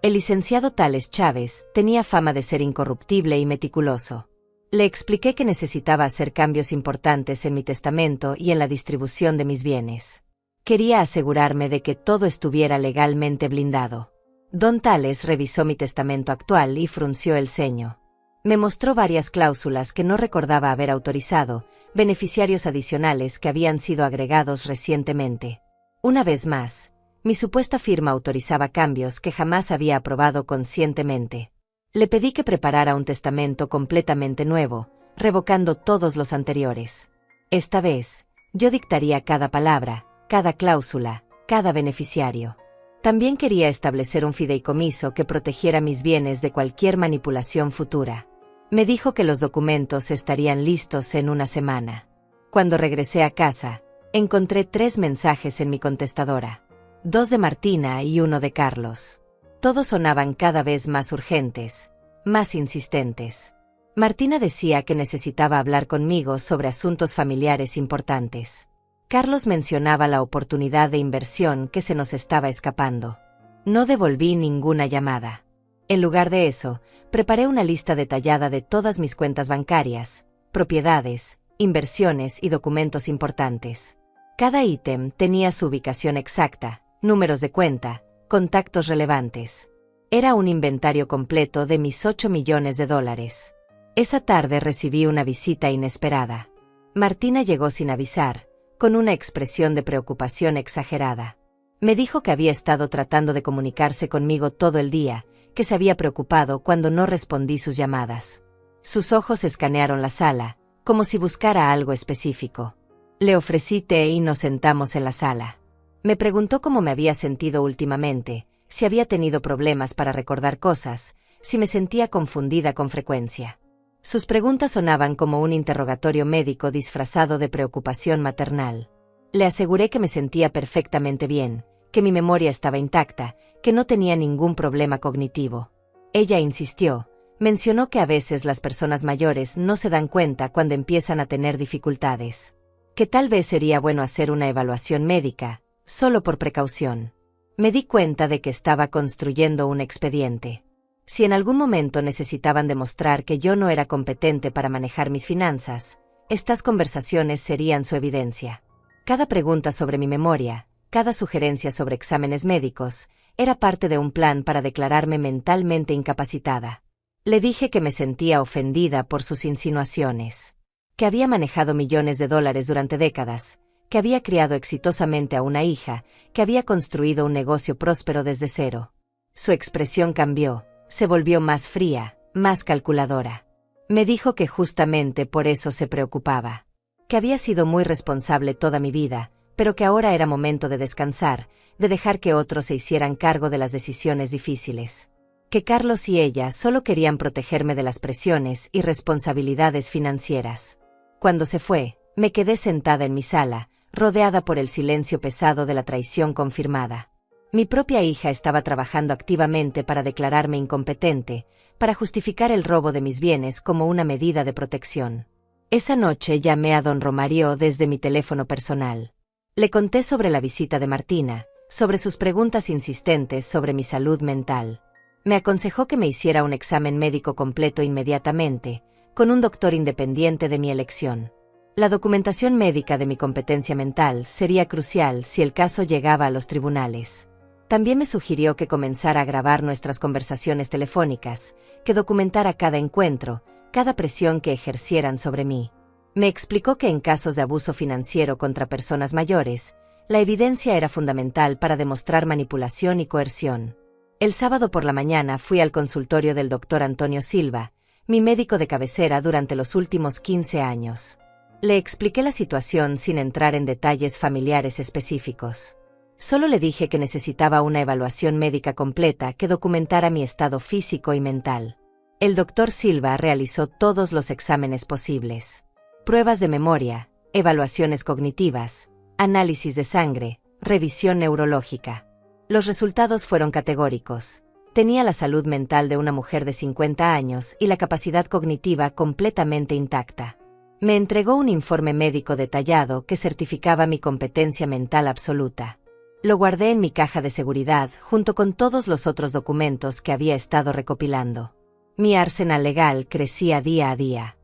El licenciado Tales Chávez tenía fama de ser incorruptible y meticuloso. Le expliqué que necesitaba hacer cambios importantes en mi testamento y en la distribución de mis bienes. Quería asegurarme de que todo estuviera legalmente blindado. Don Tales revisó mi testamento actual y frunció el ceño. Me mostró varias cláusulas que no recordaba haber autorizado, beneficiarios adicionales que habían sido agregados recientemente. Una vez más, mi supuesta firma autorizaba cambios que jamás había aprobado conscientemente. Le pedí que preparara un testamento completamente nuevo, revocando todos los anteriores. Esta vez, yo dictaría cada palabra, cada cláusula, cada beneficiario. También quería establecer un fideicomiso que protegiera mis bienes de cualquier manipulación futura. Me dijo que los documentos estarían listos en una semana. Cuando regresé a casa, encontré 3 mensajes en mi contestadora. 2 de Martina y 1 de Carlos. Todos sonaban cada vez más urgentes, más insistentes. Martina decía que necesitaba hablar conmigo sobre asuntos familiares importantes. Carlos mencionaba la oportunidad de inversión que se nos estaba escapando. No devolví ninguna llamada. En lugar de eso, preparé una lista detallada de todas mis cuentas bancarias, propiedades, inversiones y documentos importantes. Cada ítem tenía su ubicación exacta, números de cuenta, contactos relevantes. Era un inventario completo de mis $8 millones. Esa tarde recibí una visita inesperada. Martina llegó sin avisar, con una expresión de preocupación exagerada. Me dijo que había estado tratando de comunicarse conmigo todo el día, que se había preocupado cuando no respondí sus llamadas. Sus ojos escanearon la sala, como si buscara algo específico. Le ofrecí té y nos sentamos en la sala. Me preguntó cómo me había sentido últimamente, si había tenido problemas para recordar cosas, si me sentía confundida con frecuencia. Sus preguntas sonaban como un interrogatorio médico disfrazado de preocupación maternal. Le aseguré que me sentía perfectamente bien, que mi memoria estaba intacta, que no tenía ningún problema cognitivo. Ella insistió, mencionó que a veces las personas mayores no se dan cuenta cuando empiezan a tener dificultades. Que tal vez sería bueno hacer una evaluación médica, solo por precaución. Me di cuenta de que estaba construyendo un expediente. Si en algún momento necesitaban demostrar que yo no era competente para manejar mis finanzas, estas conversaciones serían su evidencia. Cada pregunta sobre mi memoria, cada sugerencia sobre exámenes médicos, era parte de un plan para declararme mentalmente incapacitada. Le dije que me sentía ofendida por sus insinuaciones. Que había manejado millones de dólares durante décadas, que había criado exitosamente a una hija, que había construido un negocio próspero desde cero. Su expresión cambió. Se volvió más fría, más calculadora. Me dijo que justamente por eso se preocupaba. Que había sido muy responsable toda mi vida, pero que ahora era momento de descansar, de dejar que otros se hicieran cargo de las decisiones difíciles. Que Carlos y ella solo querían protegerme de las presiones y responsabilidades financieras. Cuando se fue, me quedé sentada en mi sala, rodeada por el silencio pesado de la traición confirmada. Mi propia hija estaba trabajando activamente para declararme incompetente, para justificar el robo de mis bienes como una medida de protección. Esa noche llamé a don Romario desde mi teléfono personal. Le conté sobre la visita de Martina, sobre sus preguntas insistentes sobre mi salud mental. Me aconsejó que me hiciera un examen médico completo inmediatamente, con un doctor independiente de mi elección. La documentación médica de mi competencia mental sería crucial si el caso llegaba a los tribunales. También me sugirió que comenzara a grabar nuestras conversaciones telefónicas, que documentara cada encuentro, cada presión que ejercieran sobre mí. Me explicó que en casos de abuso financiero contra personas mayores, la evidencia era fundamental para demostrar manipulación y coerción. El sábado por la mañana fui al consultorio del doctor Antonio Silva, mi médico de cabecera durante los últimos 15 años. Le expliqué la situación sin entrar en detalles familiares específicos. Solo le dije que necesitaba una evaluación médica completa que documentara mi estado físico y mental. El doctor Silva realizó todos los exámenes posibles. Pruebas de memoria, evaluaciones cognitivas, análisis de sangre, revisión neurológica. Los resultados fueron categóricos. Tenía la salud mental de una mujer de 50 años y la capacidad cognitiva completamente intacta. Me entregó un informe médico detallado que certificaba mi competencia mental absoluta. Lo guardé en mi caja de seguridad junto con todos los otros documentos que había estado recopilando. Mi arsenal legal crecía día a día.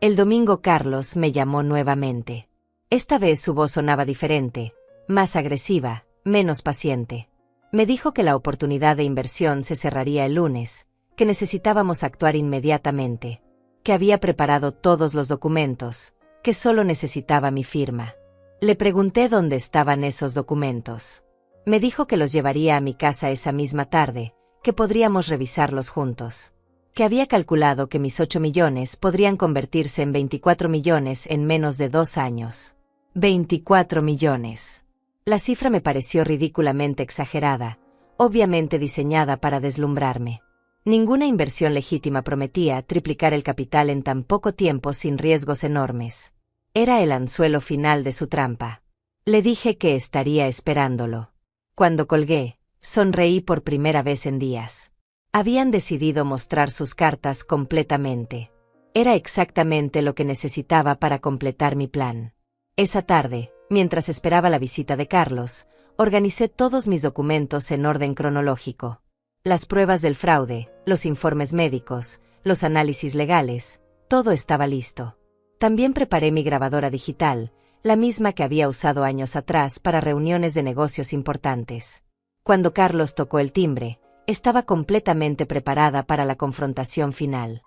El domingo Carlos me llamó nuevamente. Esta vez su voz sonaba diferente, más agresiva, menos paciente. Me dijo que la oportunidad de inversión se cerraría el lunes, que necesitábamos actuar inmediatamente, que había preparado todos los documentos, que solo necesitaba mi firma. Le pregunté dónde estaban esos documentos. Me dijo que los llevaría a mi casa esa misma tarde, que podríamos revisarlos juntos. Que había calculado que mis 8 millones podrían convertirse en 24 millones en menos de 2 años. 24 millones. La cifra me pareció ridículamente exagerada, obviamente diseñada para deslumbrarme. Ninguna inversión legítima prometía triplicar el capital en tan poco tiempo sin riesgos enormes. Era el anzuelo final de su trampa. Le dije que estaría esperándolo. Cuando colgué, sonreí por primera vez en días. Habían decidido mostrar sus cartas completamente. Era exactamente lo que necesitaba para completar mi plan. Esa tarde, mientras esperaba la visita de Carlos, organicé todos mis documentos en orden cronológico. Las pruebas del fraude, los informes médicos, los análisis legales, todo estaba listo. También preparé mi grabadora digital, la misma que había usado años atrás para reuniones de negocios importantes. Cuando Carlos tocó el timbre, estaba completamente preparada para la confrontación final.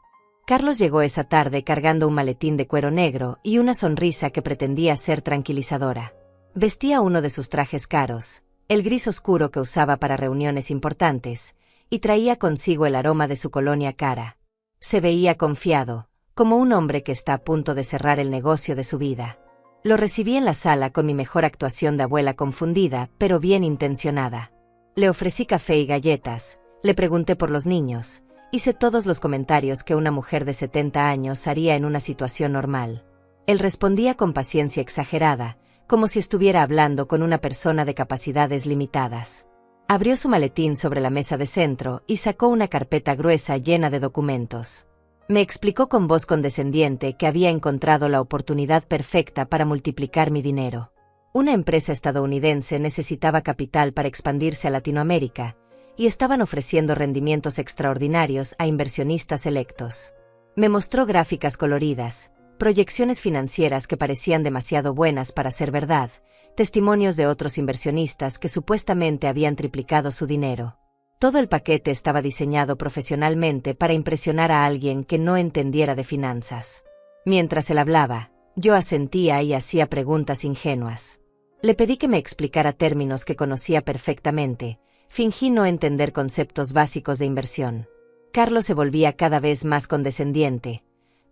Carlos llegó esa tarde cargando un maletín de cuero negro y una sonrisa que pretendía ser tranquilizadora. Vestía uno de sus trajes caros, el gris oscuro que usaba para reuniones importantes, y traía consigo el aroma de su colonia cara. Se veía confiado, como un hombre que está a punto de cerrar el negocio de su vida. Lo recibí en la sala con mi mejor actuación de abuela confundida, pero bien intencionada. Le ofrecí café y galletas, le pregunté por los niños, hice todos los comentarios que una mujer de 70 años haría en una situación normal. Él respondía con paciencia exagerada, como si estuviera hablando con una persona de capacidades limitadas. Abrió su maletín sobre la mesa de centro y sacó una carpeta gruesa llena de documentos. Me explicó con voz condescendiente que había encontrado la oportunidad perfecta para multiplicar mi dinero. Una empresa estadounidense necesitaba capital para expandirse a Latinoamérica, y estaban ofreciendo rendimientos extraordinarios a inversionistas selectos. Me mostró gráficas coloridas, proyecciones financieras que parecían demasiado buenas para ser verdad, testimonios de otros inversionistas que supuestamente habían triplicado su dinero. Todo el paquete estaba diseñado profesionalmente para impresionar a alguien que no entendiera de finanzas. Mientras él hablaba, yo asentía y hacía preguntas ingenuas. Le pedí que me explicara términos que conocía perfectamente. Fingí no entender conceptos básicos de inversión. Carlos se volvía cada vez más condescendiente,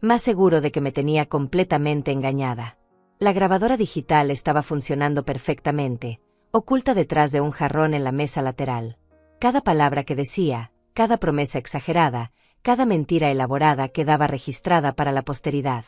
más seguro de que me tenía completamente engañada. La grabadora digital estaba funcionando perfectamente, oculta detrás de un jarrón en la mesa lateral. Cada palabra que decía, cada promesa exagerada, cada mentira elaborada quedaba registrada para la posteridad.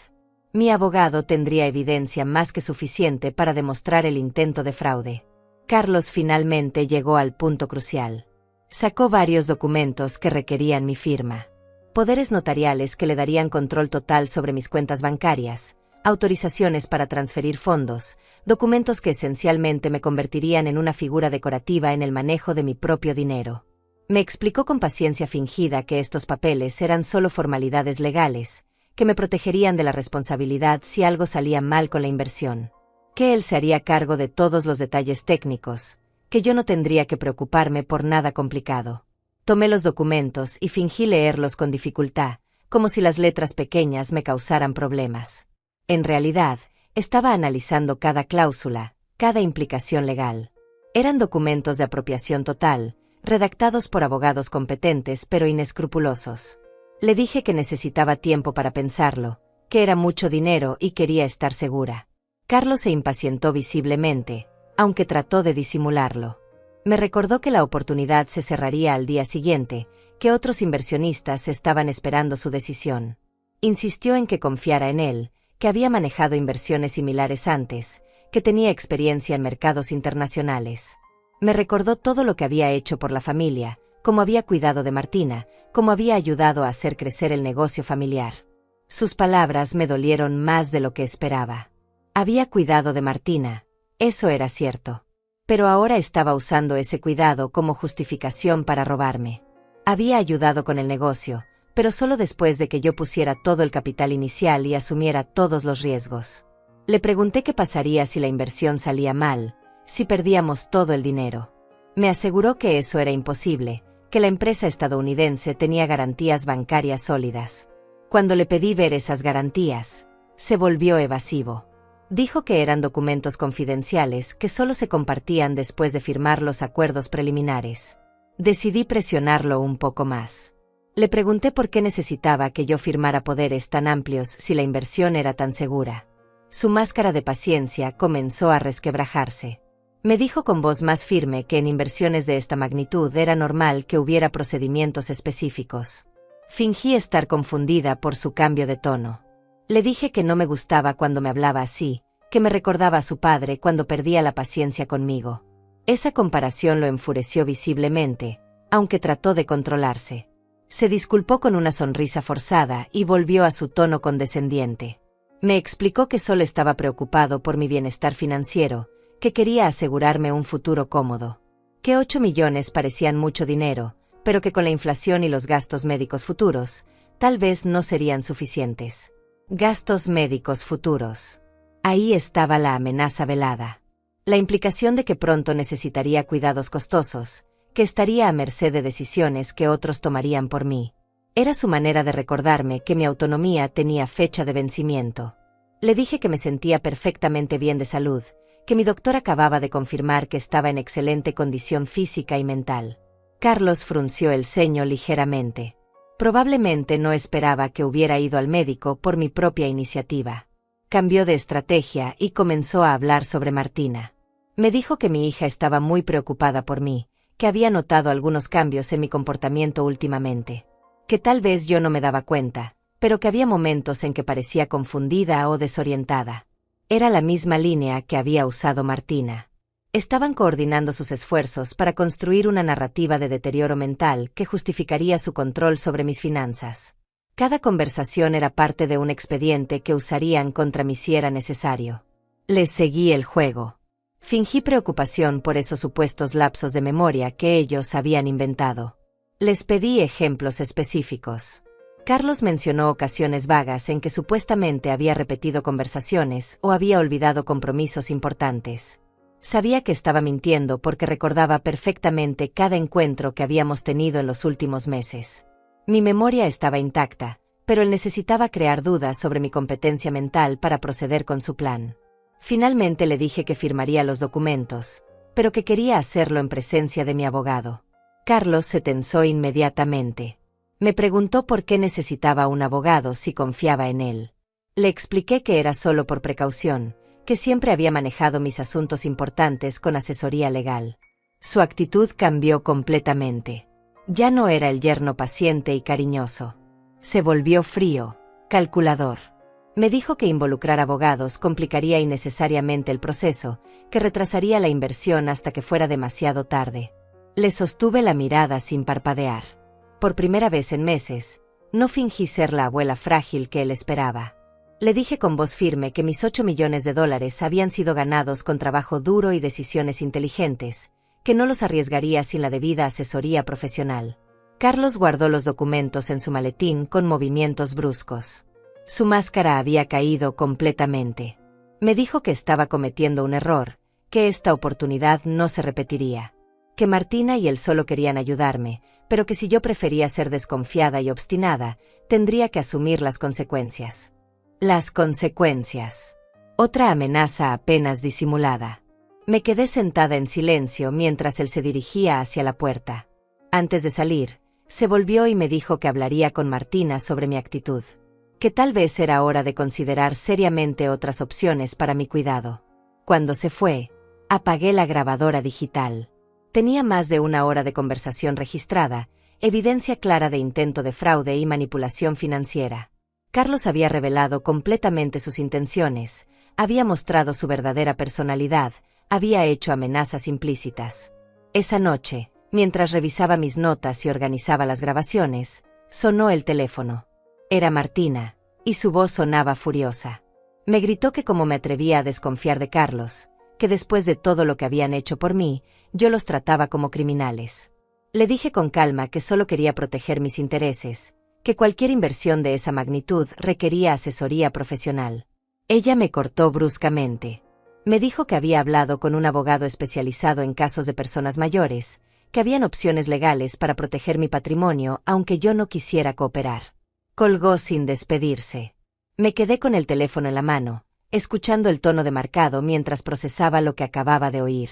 Mi abogado tendría evidencia más que suficiente para demostrar el intento de fraude. Carlos finalmente llegó al punto crucial. Sacó varios documentos que requerían mi firma. Poderes notariales que le darían control total sobre mis cuentas bancarias, autorizaciones para transferir fondos, documentos que esencialmente me convertirían en una figura decorativa en el manejo de mi propio dinero. Me explicó con paciencia fingida que estos papeles eran solo formalidades legales, que me protegerían de la responsabilidad si algo salía mal con la inversión, que él se haría cargo de todos los detalles técnicos, que yo no tendría que preocuparme por nada complicado. Tomé los documentos y fingí leerlos con dificultad, como si las letras pequeñas me causaran problemas. En realidad, estaba analizando cada cláusula, cada implicación legal. Eran documentos de apropiación total, redactados por abogados competentes pero inescrupulosos. Le dije que necesitaba tiempo para pensarlo, que era mucho dinero y quería estar segura. Carlos se impacientó visiblemente, aunque trató de disimularlo. Me recordó que la oportunidad se cerraría al día siguiente, que otros inversionistas estaban esperando su decisión. Insistió en que confiara en él, que había manejado inversiones similares antes, que tenía experiencia en mercados internacionales. Me recordó todo lo que había hecho por la familia, cómo había cuidado de Martina, cómo había ayudado a hacer crecer el negocio familiar. Sus palabras me dolieron más de lo que esperaba. Había cuidado de Martina, eso era cierto. Pero ahora estaba usando ese cuidado como justificación para robarme. Había ayudado con el negocio, pero solo después de que yo pusiera todo el capital inicial y asumiera todos los riesgos. Le pregunté qué pasaría si la inversión salía mal, si perdíamos todo el dinero. Me aseguró que eso era imposible, que la empresa estadounidense tenía garantías bancarias sólidas. Cuando le pedí ver esas garantías, se volvió evasivo. Dijo que eran documentos confidenciales que solo se compartían después de firmar los acuerdos preliminares. Decidí presionarlo un poco más. Le pregunté por qué necesitaba que yo firmara poderes tan amplios si la inversión era tan segura. Su máscara de paciencia comenzó a resquebrajarse. Me dijo con voz más firme que en inversiones de esta magnitud era normal que hubiera procedimientos específicos. Fingí estar confundida por su cambio de tono. Le dije que no me gustaba cuando me hablaba así, que me recordaba a su padre cuando perdía la paciencia conmigo. Esa comparación lo enfureció visiblemente, aunque trató de controlarse. Se disculpó con una sonrisa forzada y volvió a su tono condescendiente. Me explicó que solo estaba preocupado por mi bienestar financiero, que quería asegurarme un futuro cómodo. Que 8 millones parecían mucho dinero, pero que con la inflación y los gastos médicos futuros, tal vez no serían suficientes. Gastos médicos futuros. Ahí estaba la amenaza velada. La implicación de que pronto necesitaría cuidados costosos, que estaría a merced de decisiones que otros tomarían por mí. Era su manera de recordarme que mi autonomía tenía fecha de vencimiento. Le dije que me sentía perfectamente bien de salud, que mi doctor acababa de confirmar que estaba en excelente condición física y mental. Carlos frunció el ceño ligeramente. Probablemente no esperaba que hubiera ido al médico por mi propia iniciativa. Cambió de estrategia y comenzó a hablar sobre Martina. Me dijo que mi hija estaba muy preocupada por mí, que había notado algunos cambios en mi comportamiento últimamente. Que tal vez yo no me daba cuenta, pero que había momentos en que parecía confundida o desorientada. Era la misma línea que había usado Martina. Estaban coordinando sus esfuerzos para construir una narrativa de deterioro mental que justificaría su control sobre mis finanzas. Cada conversación era parte de un expediente que usarían contra mí si era necesario. Les seguí el juego. Fingí preocupación por esos supuestos lapsos de memoria que ellos habían inventado. Les pedí ejemplos específicos. Carlos mencionó ocasiones vagas en que supuestamente había repetido conversaciones o había olvidado compromisos importantes. Sabía que estaba mintiendo porque recordaba perfectamente cada encuentro que habíamos tenido en los últimos meses. Mi memoria estaba intacta, pero él necesitaba crear dudas sobre mi competencia mental para proceder con su plan. Finalmente le dije que firmaría los documentos, pero que quería hacerlo en presencia de mi abogado. Carlos se tensó inmediatamente. Me preguntó por qué necesitaba un abogado si confiaba en él. Le expliqué que era solo por precaución, que siempre había manejado mis asuntos importantes con asesoría legal. Su actitud cambió completamente. Ya no era el yerno paciente y cariñoso. Se volvió frío, calculador. Me dijo que involucrar abogados complicaría innecesariamente el proceso, que retrasaría la inversión hasta que fuera demasiado tarde. Le sostuve la mirada sin parpadear. Por primera vez en meses, no fingí ser la abuela frágil que él esperaba. Le dije con voz firme que mis 8 millones de dólares habían sido ganados con trabajo duro y decisiones inteligentes, que no los arriesgaría sin la debida asesoría profesional. Carlos guardó los documentos en su maletín con movimientos bruscos. Su máscara había caído completamente. Me dijo que estaba cometiendo un error, que esta oportunidad no se repetiría. Que Martina y él solo querían ayudarme, pero que si yo prefería ser desconfiada y obstinada, tendría que asumir las consecuencias. Las consecuencias. Otra amenaza apenas disimulada. Me quedé sentada en silencio mientras él se dirigía hacia la puerta. Antes de salir, se volvió y me dijo que hablaría con Martina sobre mi actitud. Que tal vez era hora de considerar seriamente otras opciones para mi cuidado. Cuando se fue, apagué la grabadora digital. Tenía más de 1 hora de conversación registrada, evidencia clara de intento de fraude y manipulación financiera. Carlos había revelado completamente sus intenciones, había mostrado su verdadera personalidad, había hecho amenazas implícitas. Esa noche, mientras revisaba mis notas y organizaba las grabaciones, sonó el teléfono. Era Martina, y su voz sonaba furiosa. Me gritó que como me atrevía a desconfiar de Carlos, que después de todo lo que habían hecho por mí, yo los trataba como criminales. Le dije con calma que solo quería proteger mis intereses, que cualquier inversión de esa magnitud requería asesoría profesional. Ella me cortó bruscamente. Me dijo que había hablado con un abogado especializado en casos de personas mayores, que habían opciones legales para proteger mi patrimonio aunque yo no quisiera cooperar. Colgó sin despedirse. Me quedé con el teléfono en la mano, escuchando el tono demarcado mientras procesaba lo que acababa de oír.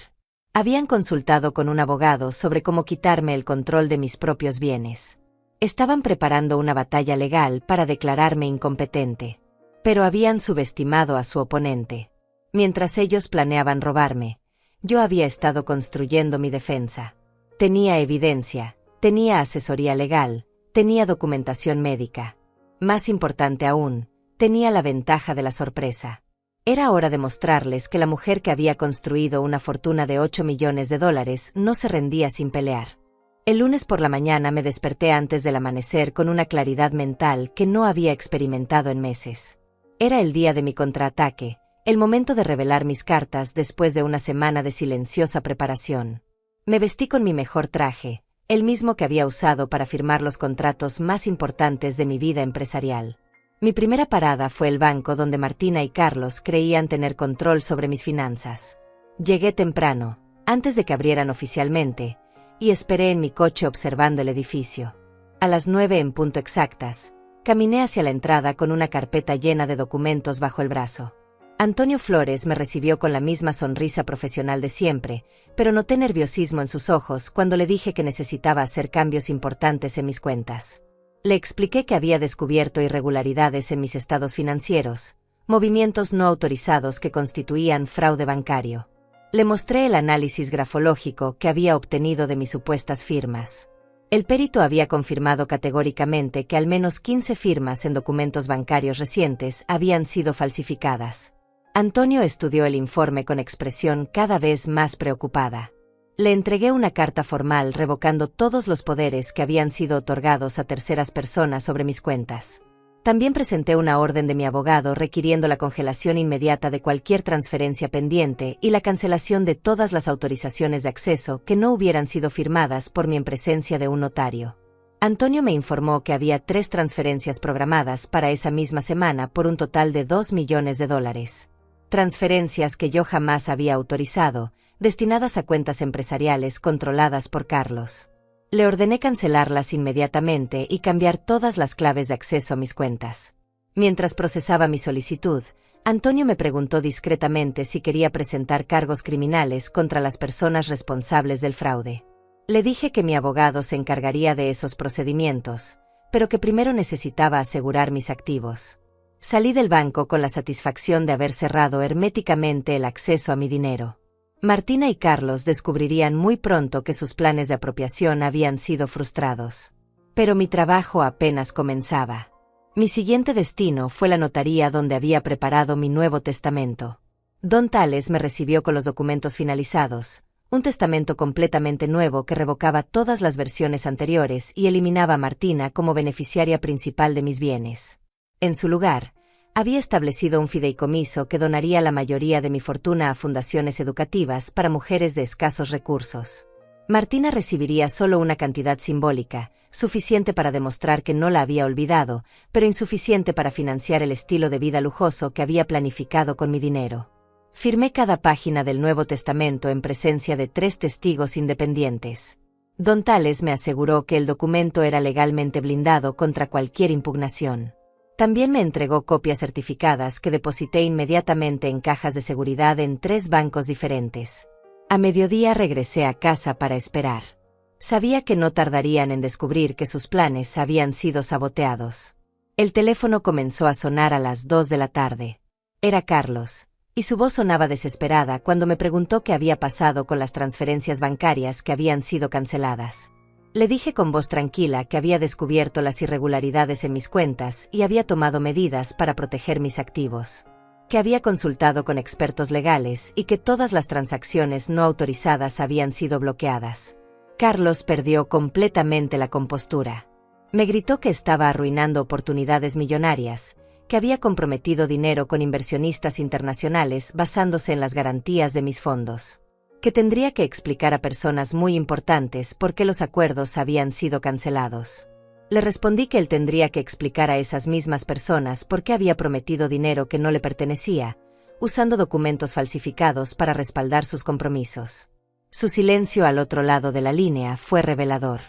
Habían consultado con un abogado sobre cómo quitarme el control de mis propios bienes. Estaban preparando una batalla legal para declararme incompetente. Pero habían subestimado a su oponente. Mientras ellos planeaban robarme, yo había estado construyendo mi defensa. Tenía evidencia, tenía asesoría legal, tenía documentación médica. Más importante aún, tenía la ventaja de la sorpresa. Era hora de mostrarles que la mujer que había construido una fortuna de 8 millones de dólares no se rendía sin pelear. El lunes por la mañana me desperté antes del amanecer con una claridad mental que no había experimentado en meses. Era el día de mi contraataque, el momento de revelar mis cartas después de una semana de silenciosa preparación. Me vestí con mi mejor traje, el mismo que había usado para firmar los contratos más importantes de mi vida empresarial. Mi primera parada fue el banco donde Martina y Carlos creían tener control sobre mis finanzas. Llegué temprano, antes de que abrieran oficialmente, y esperé en mi coche observando el edificio. A las 9 en punto exactas, caminé hacia la entrada con una carpeta llena de documentos bajo el brazo. Antonio Flores me recibió con la misma sonrisa profesional de siempre, pero noté nerviosismo en sus ojos cuando le dije que necesitaba hacer cambios importantes en mis cuentas. Le expliqué que había descubierto irregularidades en mis estados financieros, movimientos no autorizados que constituían fraude bancario. Le mostré el análisis grafológico que había obtenido de mis supuestas firmas. El perito había confirmado categóricamente que al menos 15 firmas en documentos bancarios recientes habían sido falsificadas. Antonio estudió el informe con expresión cada vez más preocupada. Le entregué una carta formal revocando todos los poderes que habían sido otorgados a terceras personas sobre mis cuentas. También presenté una orden de mi abogado requiriendo la congelación inmediata de cualquier transferencia pendiente y la cancelación de todas las autorizaciones de acceso que no hubieran sido firmadas por mí en presencia de un notario. Antonio me informó que había 3 transferencias programadas para esa misma semana por un total de 2 millones de dólares. Transferencias que yo jamás había autorizado, destinadas a cuentas empresariales controladas por Carlos. Le ordené cancelarlas inmediatamente y cambiar todas las claves de acceso a mis cuentas. Mientras procesaba mi solicitud, Antonio me preguntó discretamente si quería presentar cargos criminales contra las personas responsables del fraude. Le dije que mi abogado se encargaría de esos procedimientos, pero que primero necesitaba asegurar mis activos. Salí del banco con la satisfacción de haber cerrado herméticamente el acceso a mi dinero. Martina y Carlos descubrirían muy pronto que sus planes de apropiación habían sido frustrados. Pero mi trabajo apenas comenzaba. Mi siguiente destino fue la notaría donde había preparado mi Nuevo Testamento. Don Tales me recibió con los documentos finalizados, un testamento completamente nuevo que revocaba todas las versiones anteriores y eliminaba a Martina como beneficiaria principal de mis bienes. En su lugar, había establecido un fideicomiso que donaría la mayoría de mi fortuna a fundaciones educativas para mujeres de escasos recursos. Martina recibiría solo una cantidad simbólica, suficiente para demostrar que no la había olvidado, pero insuficiente para financiar el estilo de vida lujoso que había planificado con mi dinero. Firmé cada página del Nuevo Testamento en presencia de 3 testigos independientes. Don Tales me aseguró que el documento era legalmente blindado contra cualquier impugnación. También me entregó copias certificadas que deposité inmediatamente en cajas de seguridad en 3 bancos diferentes. A mediodía regresé a casa para esperar. Sabía que no tardarían en descubrir que sus planes habían sido saboteados. El teléfono comenzó a sonar a las 2 de la tarde. Era Carlos, y su voz sonaba desesperada cuando me preguntó qué había pasado con las transferencias bancarias que habían sido canceladas. Le dije con voz tranquila que había descubierto las irregularidades en mis cuentas y había tomado medidas para proteger mis activos. Que había consultado con expertos legales y que todas las transacciones no autorizadas habían sido bloqueadas. Carlos perdió completamente la compostura. Me gritó que estaba arruinando oportunidades millonarias, que había comprometido dinero con inversionistas internacionales basándose en las garantías de mis fondos. Que tendría que explicar a personas muy importantes por qué los acuerdos habían sido cancelados. Le respondí que él tendría que explicar a esas mismas personas por qué había prometido dinero que no le pertenecía, usando documentos falsificados para respaldar sus compromisos. Su silencio al otro lado de la línea fue revelador.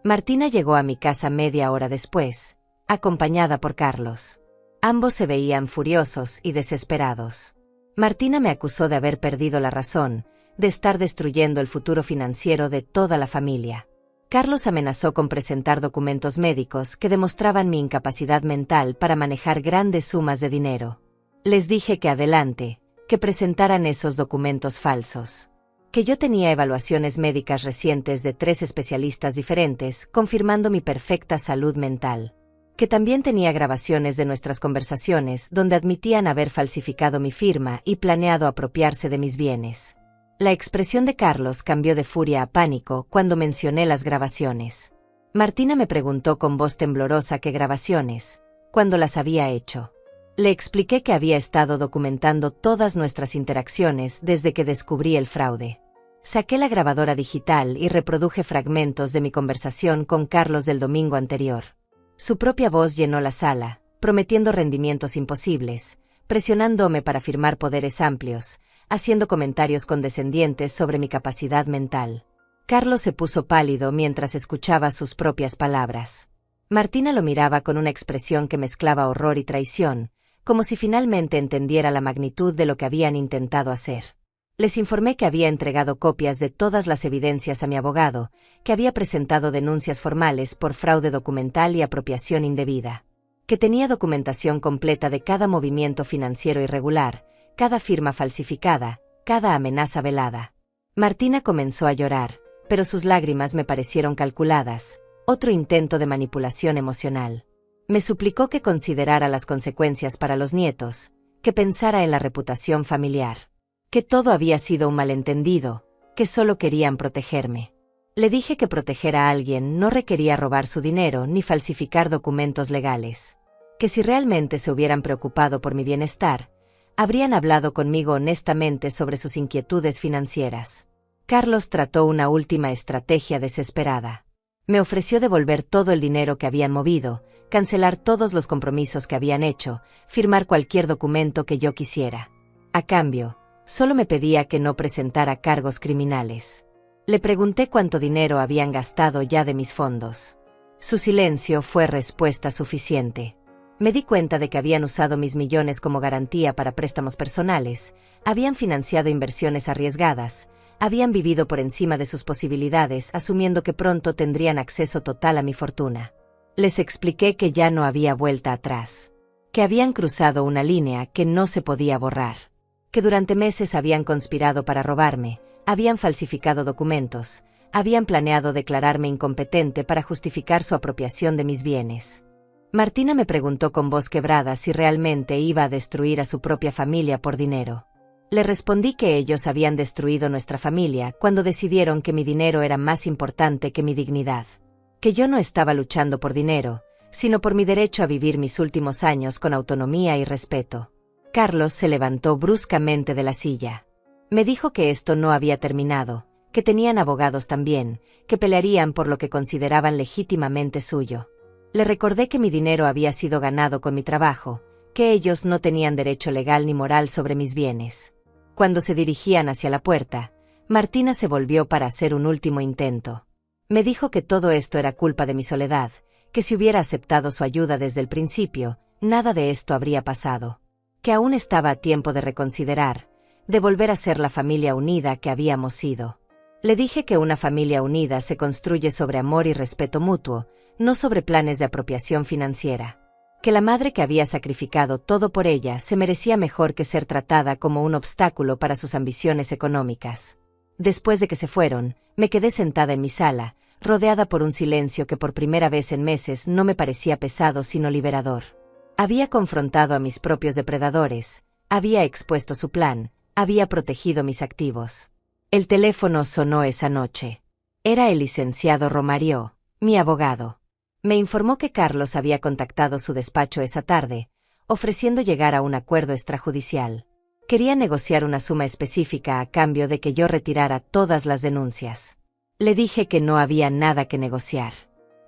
Martina llegó a mi casa media hora después, acompañada por Carlos. Ambos se veían furiosos y desesperados. Martina me acusó de haber perdido la razón, de estar destruyendo el futuro financiero de toda la familia. Carlos amenazó con presentar documentos médicos que demostraban mi incapacidad mental para manejar grandes sumas de dinero. Les dije que adelante, que presentaran esos documentos falsos. Que yo tenía evaluaciones médicas recientes de 3 especialistas diferentes, confirmando mi perfecta salud mental. Que también tenía grabaciones de nuestras conversaciones donde admitían haber falsificado mi firma y planeado apropiarse de mis bienes. La expresión de Carlos cambió de furia a pánico cuando mencioné las grabaciones. Martina me preguntó con voz temblorosa qué grabaciones, cuándo las había hecho. Le expliqué que había estado documentando todas nuestras interacciones desde que descubrí el fraude. Saqué la grabadora digital y reproduje fragmentos de mi conversación con Carlos del domingo anterior. Su propia voz llenó la sala, prometiendo rendimientos imposibles, presionándome para firmar poderes amplios, haciendo comentarios condescendientes sobre mi capacidad mental. Carlos se puso pálido mientras escuchaba sus propias palabras. Martina lo miraba con una expresión que mezclaba horror y traición, como si finalmente entendiera la magnitud de lo que habían intentado hacer. Les informé que había entregado copias de todas las evidencias a mi abogado, que había presentado denuncias formales por fraude documental y apropiación indebida, que tenía documentación completa de cada movimiento financiero irregular, cada firma falsificada, cada amenaza velada. Martina comenzó a llorar, pero sus lágrimas me parecieron calculadas, otro intento de manipulación emocional. Me suplicó que considerara las consecuencias para los nietos, que pensara en la reputación familiar, que todo había sido un malentendido, que solo querían protegerme. Le dije que proteger a alguien no requería robar su dinero ni falsificar documentos legales, que si realmente se hubieran preocupado por mi bienestar, habrían hablado conmigo honestamente sobre sus inquietudes financieras. Carlos trató una última estrategia desesperada. Me ofreció devolver todo el dinero que habían movido, cancelar todos los compromisos que habían hecho, firmar cualquier documento que yo quisiera. A cambio, solo me pedía que no presentara cargos criminales. Le pregunté cuánto dinero habían gastado ya de mis fondos. Su silencio fue respuesta suficiente. Me di cuenta de que habían usado mis millones como garantía para préstamos personales, habían financiado inversiones arriesgadas, habían vivido por encima de sus posibilidades asumiendo que pronto tendrían acceso total a mi fortuna. Les expliqué que ya no había vuelta atrás. que habían cruzado una línea que no se podía borrar, que durante meses habían conspirado para robarme, habían falsificado documentos, habían planeado declararme incompetente para justificar su apropiación de mis bienes. Martina me preguntó con voz quebrada si realmente iba a destruir a su propia familia por dinero. Le respondí que ellos habían destruido nuestra familia cuando decidieron que mi dinero era más importante que mi dignidad, que yo no estaba luchando por dinero, sino por mi derecho a vivir mis últimos años con autonomía y respeto. Carlos se levantó bruscamente de la silla. Me dijo que esto no había terminado, que tenían abogados también, que pelearían por lo que consideraban legítimamente suyo. Le recordé que mi dinero había sido ganado con mi trabajo, que ellos no tenían derecho legal ni moral sobre mis bienes. Cuando se dirigían hacia la puerta, Martina se volvió para hacer un último intento. Me dijo que todo esto era culpa de mi soledad, que si hubiera aceptado su ayuda desde el principio, nada de esto habría pasado, que aún estaba a tiempo de reconsiderar, de volver a ser la familia unida que habíamos sido. Le dije que una familia unida se construye sobre amor y respeto mutuo, no sobre planes de apropiación financiera. Que la madre que había sacrificado todo por ella se merecía mejor que ser tratada como un obstáculo para sus ambiciones económicas. Después de que se fueron, me quedé sentada en mi sala, rodeada por un silencio que por primera vez en meses no me parecía pesado sino liberador. Había confrontado a mis propios depredadores, había expuesto su plan, había protegido mis activos. El teléfono sonó esa noche. Era el licenciado Romario, mi abogado. Me informó que Carlos había contactado su despacho esa tarde, ofreciendo llegar a un acuerdo extrajudicial. Quería negociar una suma específica a cambio de que yo retirara todas las denuncias. Le dije que no había nada que negociar,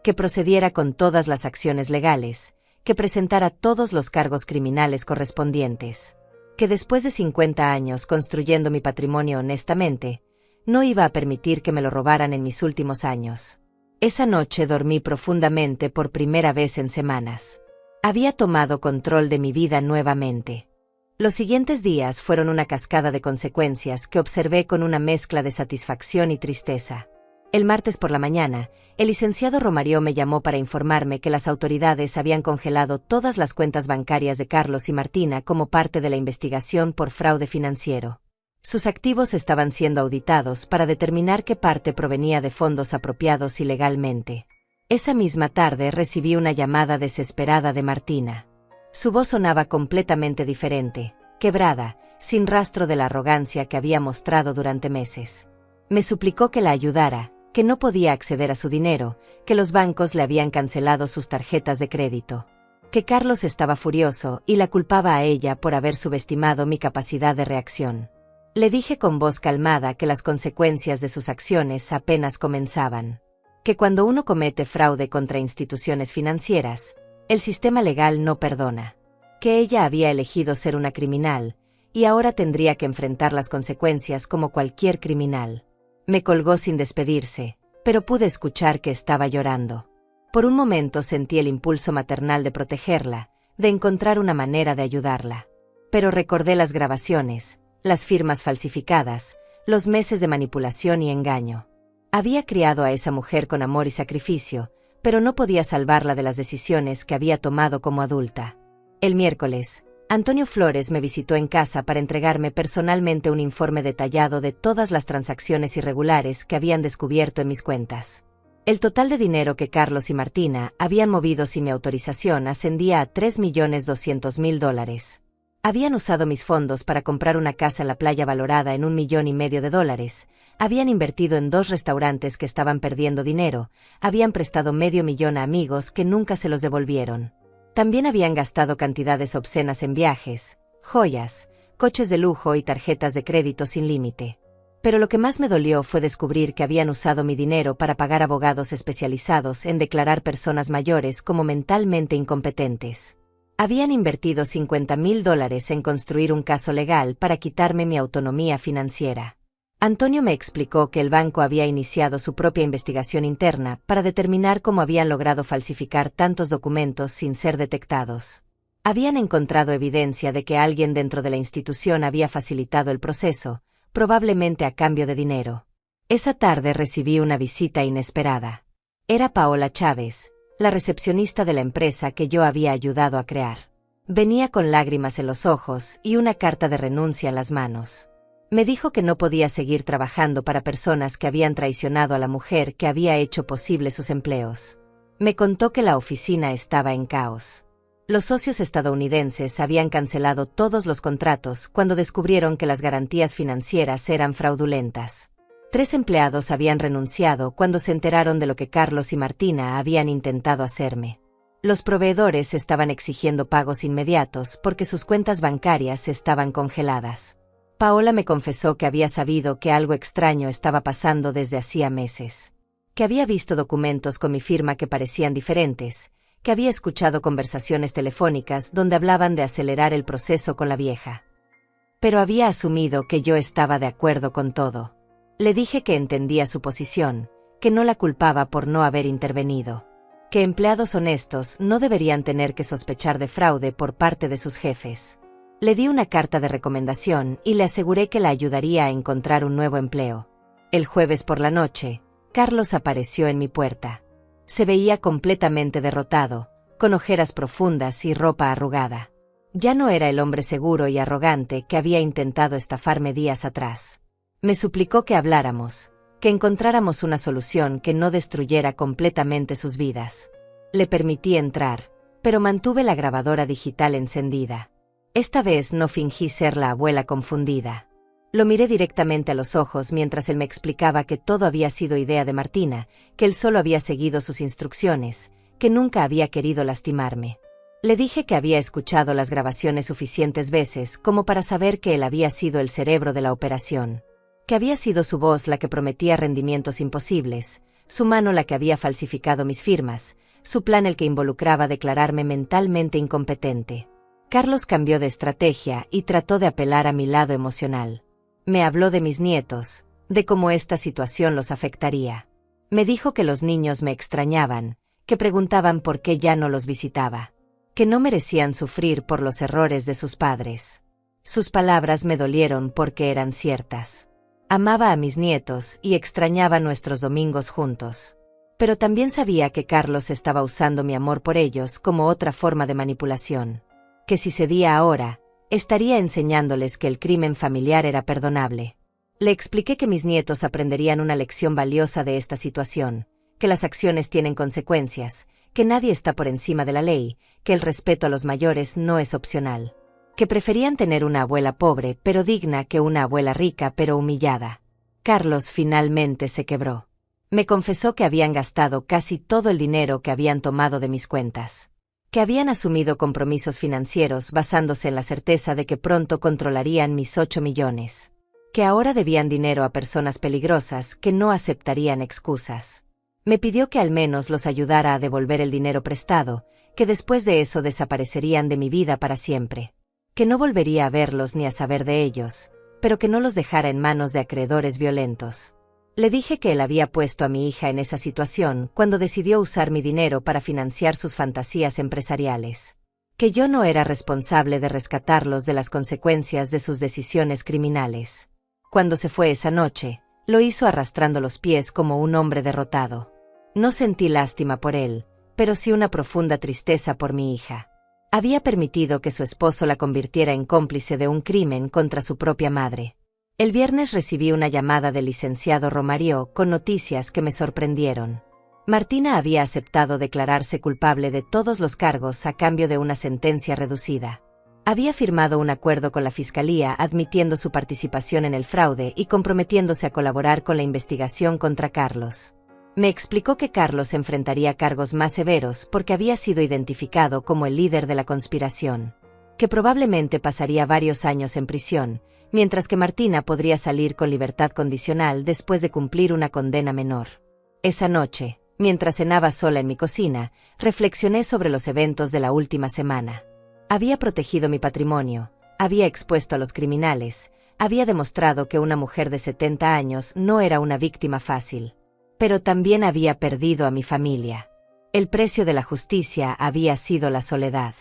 que procediera con todas las acciones legales, que presentara todos los cargos criminales correspondientes, que después de 50 años construyendo mi patrimonio honestamente, no iba a permitir que me lo robaran en mis últimos años. Esa noche dormí profundamente por primera vez en semanas. Había tomado control de mi vida nuevamente. Los siguientes días fueron una cascada de consecuencias que observé con una mezcla de satisfacción y tristeza. El martes por la mañana, el licenciado Romario me llamó para informarme que las autoridades habían congelado todas las cuentas bancarias de Carlos y Martina como parte de la investigación por fraude financiero. Sus activos estaban siendo auditados para determinar qué parte provenía de fondos apropiados ilegalmente. Esa misma tarde recibí una llamada desesperada de Martina. Su voz sonaba completamente diferente, quebrada, sin rastro de la arrogancia que había mostrado durante meses. Me suplicó que la ayudara, que no podía acceder a su dinero, que los bancos le habían cancelado sus tarjetas de crédito, que Carlos estaba furioso y la culpaba a ella por haber subestimado mi capacidad de reacción. Le dije con voz calmada que las consecuencias de sus acciones apenas comenzaban, que cuando uno comete fraude contra instituciones financieras, el sistema legal no perdona, que ella había elegido ser una criminal, y ahora tendría que enfrentar las consecuencias como cualquier criminal. Me colgó sin despedirse, pero pude escuchar que estaba llorando. Por un momento sentí el impulso maternal de protegerla, de encontrar una manera de ayudarla. Pero recordé las grabaciones, las firmas falsificadas, los meses de manipulación y engaño. Había criado a esa mujer con amor y sacrificio, pero no podía salvarla de las decisiones que había tomado como adulta. El miércoles, Antonio Flores me visitó en casa para entregarme personalmente un informe detallado de todas las transacciones irregulares que habían descubierto en mis cuentas. El total de dinero que Carlos y Martina habían movido sin mi autorización ascendía a $3.200.000. Habían usado mis fondos para comprar una casa en la playa valorada en $1,500,000, habían invertido en 2 restaurantes que estaban perdiendo dinero, habían prestado $500,000 a amigos que nunca se los devolvieron. También habían gastado cantidades obscenas en viajes, joyas, coches de lujo y tarjetas de crédito sin límite. Pero lo que más me dolió fue descubrir que habían usado mi dinero para pagar abogados especializados en declarar personas mayores como mentalmente incompetentes. Habían invertido $50,000 en construir un caso legal para quitarme mi autonomía financiera. Antonio me explicó que el banco había iniciado su propia investigación interna para determinar cómo habían logrado falsificar tantos documentos sin ser detectados. Habían encontrado evidencia de que alguien dentro de la institución había facilitado el proceso, probablemente a cambio de dinero. Esa tarde recibí una visita inesperada. Era Paola Chávez, la recepcionista de la empresa que yo había ayudado a crear. Venía con lágrimas en los ojos y una carta de renuncia en las manos. Me dijo que no podía seguir trabajando para personas que habían traicionado a la mujer que había hecho posible sus empleos. Me contó que la oficina estaba en caos. Los socios estadounidenses habían cancelado todos los contratos cuando descubrieron que las garantías financieras eran fraudulentas. 3 empleados habían renunciado cuando se enteraron de lo que Carlos y Martina habían intentado hacerme. Los proveedores estaban exigiendo pagos inmediatos porque sus cuentas bancarias estaban congeladas. Paola me confesó que había sabido que algo extraño estaba pasando desde hacía meses. Que había visto documentos con mi firma que parecían diferentes, que había escuchado conversaciones telefónicas donde hablaban de acelerar el proceso con la vieja. Pero había asumido que yo estaba de acuerdo con todo. Le dije que entendía su posición, que no la culpaba por no haber intervenido, que empleados honestos no deberían tener que sospechar de fraude por parte de sus jefes. Le di una carta de recomendación y le aseguré que la ayudaría a encontrar un nuevo empleo. El jueves por la noche, Carlos apareció en mi puerta. Se veía completamente derrotado, con ojeras profundas y ropa arrugada. Ya no era el hombre seguro y arrogante que había intentado estafarme días atrás. Me suplicó que habláramos, que encontráramos una solución que no destruyera completamente sus vidas. Le permití entrar, pero mantuve la grabadora digital encendida. Esta vez no fingí ser la abuela confundida. Lo miré directamente a los ojos mientras él me explicaba que todo había sido idea de Martina, que él solo había seguido sus instrucciones, que nunca había querido lastimarme. Le dije que había escuchado las grabaciones suficientes veces como para saber que él había sido el cerebro de la operación, que había sido su voz la que prometía rendimientos imposibles, su mano la que había falsificado mis firmas, su plan el que involucraba declararme mentalmente incompetente. Carlos cambió de estrategia y trató de apelar a mi lado emocional. Me habló de mis nietos, de cómo esta situación los afectaría. Me dijo que los niños me extrañaban, que preguntaban por qué ya no los visitaba, que no merecían sufrir por los errores de sus padres. Sus palabras me dolieron porque eran ciertas. Amaba a mis nietos y extrañaba nuestros domingos juntos. Pero también sabía que Carlos estaba usando mi amor por ellos como otra forma de manipulación. Que si cedía ahora, estaría enseñándoles que el crimen familiar era perdonable. Le expliqué que mis nietos aprenderían una lección valiosa de esta situación, que las acciones tienen consecuencias, que nadie está por encima de la ley, que el respeto a los mayores no es opcional. Que preferían tener una abuela pobre pero digna que una abuela rica pero humillada. Carlos finalmente se quebró. Me confesó que habían gastado casi todo el dinero que habían tomado de mis cuentas. Que habían asumido compromisos financieros basándose en la certeza de que pronto controlarían mis 8 millones. Que ahora debían dinero a personas peligrosas que no aceptarían excusas. Me pidió que al menos los ayudara a devolver el dinero prestado, que después de eso desaparecerían de mi vida para siempre. Que no volvería a verlos ni a saber de ellos, pero que no los dejara en manos de acreedores violentos. Le dije que él había puesto a mi hija en esa situación cuando decidió usar mi dinero para financiar sus fantasías empresariales. Que yo no era responsable de rescatarlos de las consecuencias de sus decisiones criminales. Cuando se fue esa noche, lo hizo arrastrando los pies como un hombre derrotado. No sentí lástima por él, pero sí una profunda tristeza por mi hija. Había permitido que su esposo la convirtiera en cómplice de un crimen contra su propia madre. El viernes recibí una llamada del licenciado Romario con noticias que me sorprendieron. Martina había aceptado declararse culpable de todos los cargos a cambio de una sentencia reducida. Había firmado un acuerdo con la fiscalía admitiendo su participación en el fraude y comprometiéndose a colaborar con la investigación contra Carlos. Me explicó que Carlos enfrentaría cargos más severos porque había sido identificado como el líder de la conspiración, que probablemente pasaría varios años en prisión, mientras que Martina podría salir con libertad condicional después de cumplir una condena menor. Esa noche, mientras cenaba sola en mi cocina, reflexioné sobre los eventos de la última semana. Había protegido mi patrimonio, había expuesto a los criminales, había demostrado que una mujer de 70 años no era una víctima fácil. Pero también había perdido a mi familia. El precio de la justicia había sido la soledad.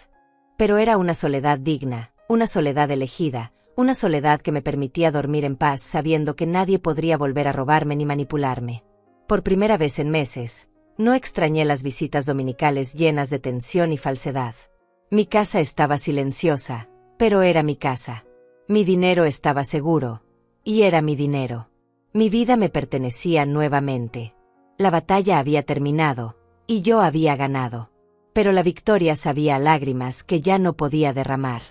Pero era una soledad digna, una soledad elegida, una soledad que me permitía dormir en paz sabiendo que nadie podría volver a robarme ni manipularme. Por primera vez en meses, no extrañé las visitas dominicales llenas de tensión y falsedad. Mi casa estaba silenciosa, pero era mi casa. Mi dinero estaba seguro, y era mi dinero. Mi vida me pertenecía nuevamente. La batalla había terminado, y yo había ganado. Pero la victoria sabía a lágrimas que ya no podía derramar.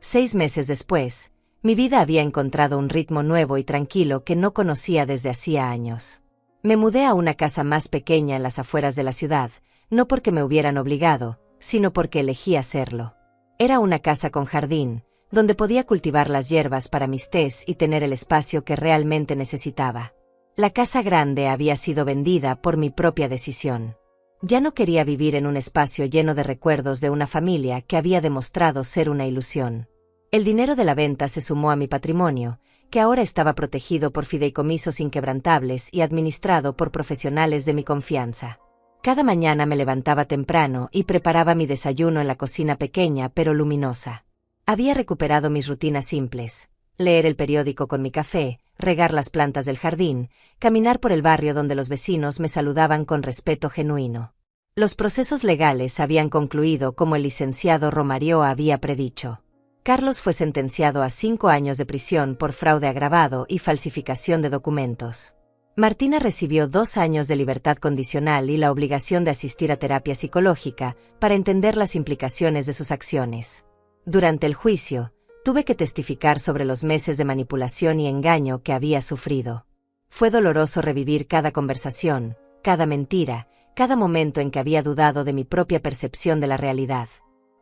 6 meses después, mi vida había encontrado un ritmo nuevo y tranquilo que no conocía desde hacía años. Me mudé a una casa más pequeña en las afueras de la ciudad, no porque me hubieran obligado, sino porque elegí hacerlo. Era una casa con jardín, donde podía cultivar las hierbas para mis tés y tener el espacio que realmente necesitaba. La casa grande había sido vendida por mi propia decisión. Ya no quería vivir en un espacio lleno de recuerdos de una familia que había demostrado ser una ilusión. El dinero de la venta se sumó a mi patrimonio, que ahora estaba protegido por fideicomisos inquebrantables y administrado por profesionales de mi confianza. Cada mañana me levantaba temprano y preparaba mi desayuno en la cocina pequeña pero luminosa. Había recuperado mis rutinas simples: leer el periódico con mi café, regar las plantas del jardín, caminar por el barrio donde los vecinos me saludaban con respeto genuino. Los procesos legales habían concluido como el licenciado Romario había predicho. Carlos fue sentenciado a 5 años de prisión por fraude agravado y falsificación de documentos. Martina recibió 2 años de libertad condicional y la obligación de asistir a terapia psicológica para entender las implicaciones de sus acciones. Durante el juicio, tuve que testificar sobre los meses de manipulación y engaño que había sufrido. Fue doloroso revivir cada conversación, cada mentira, cada momento en que había dudado de mi propia percepción de la realidad.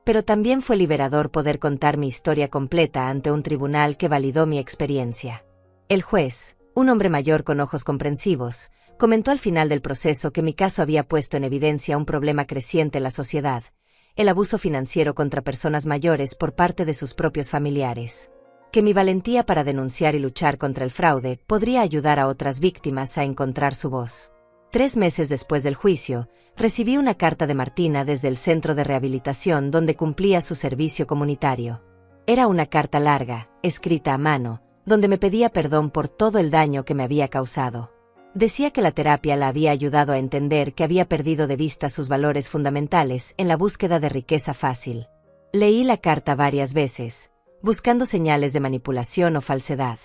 Pero también fue liberador poder contar mi historia completa ante un tribunal que validó mi experiencia. El juez, un hombre mayor con ojos comprensivos, comentó al final del proceso que mi caso había puesto en evidencia un problema creciente en la sociedad: el abuso financiero contra personas mayores por parte de sus propios familiares. Que mi valentía para denunciar y luchar contra el fraude podría ayudar a otras víctimas a encontrar su voz. 3 meses después del juicio, recibí una carta de Martina desde el centro de rehabilitación donde cumplía su servicio comunitario. Era una carta larga, escrita a mano, donde me pedía perdón por todo el daño que me había causado. Decía que la terapia la había ayudado a entender que había perdido de vista sus valores fundamentales en la búsqueda de riqueza fácil. Leí la carta varias veces, buscando señales de manipulación o falsedad.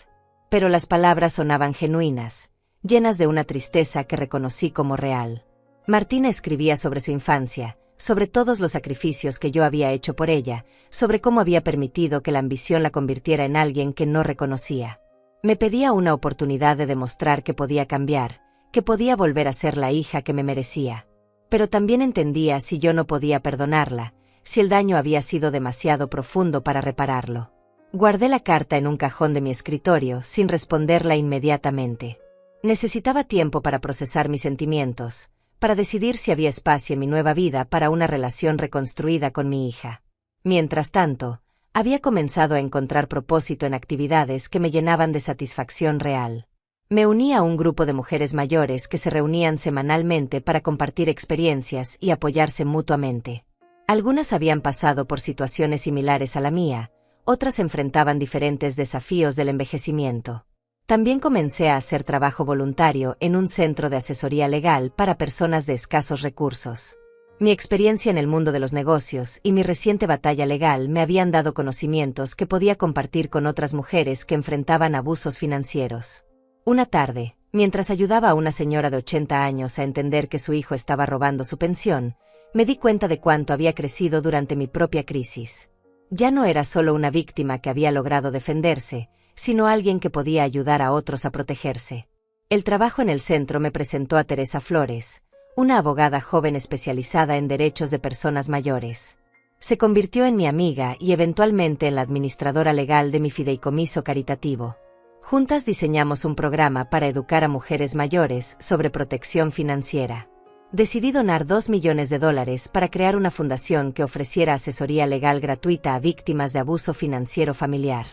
Pero las palabras sonaban genuinas, llenas de una tristeza que reconocí como real. Martina escribía sobre su infancia, sobre todos los sacrificios que yo había hecho por ella, sobre cómo había permitido que la ambición la convirtiera en alguien que no reconocía. Me pedía una oportunidad de demostrar que podía cambiar, que podía volver a ser la hija que me merecía. Pero también entendía si yo no podía perdonarla, si el daño había sido demasiado profundo para repararlo. Guardé la carta en un cajón de mi escritorio sin responderla inmediatamente. Necesitaba tiempo para procesar mis sentimientos, para decidir si había espacio en mi nueva vida para una relación reconstruida con mi hija. Mientras tanto, había comenzado a encontrar propósito en actividades que me llenaban de satisfacción real. Me uní a un grupo de mujeres mayores que se reunían semanalmente para compartir experiencias y apoyarse mutuamente. Algunas habían pasado por situaciones similares a la mía, otras enfrentaban diferentes desafíos del envejecimiento. También comencé a hacer trabajo voluntario en un centro de asesoría legal para personas de escasos recursos. Mi experiencia en el mundo de los negocios y mi reciente batalla legal me habían dado conocimientos que podía compartir con otras mujeres que enfrentaban abusos financieros. Una tarde, mientras ayudaba a una señora de 80 años a entender que su hijo estaba robando su pensión, me di cuenta de cuánto había crecido durante mi propia crisis. Ya no era solo una víctima que había logrado defenderse, sino alguien que podía ayudar a otros a protegerse. El trabajo en el centro me presentó a Teresa Flores, una abogada joven especializada en derechos de personas mayores. Se convirtió en mi amiga y eventualmente en la administradora legal de mi fideicomiso caritativo. Juntas diseñamos un programa para educar a mujeres mayores sobre protección financiera. Decidí donar $2 millones para crear una fundación que ofreciera asesoría legal gratuita a víctimas de abuso financiero familiar.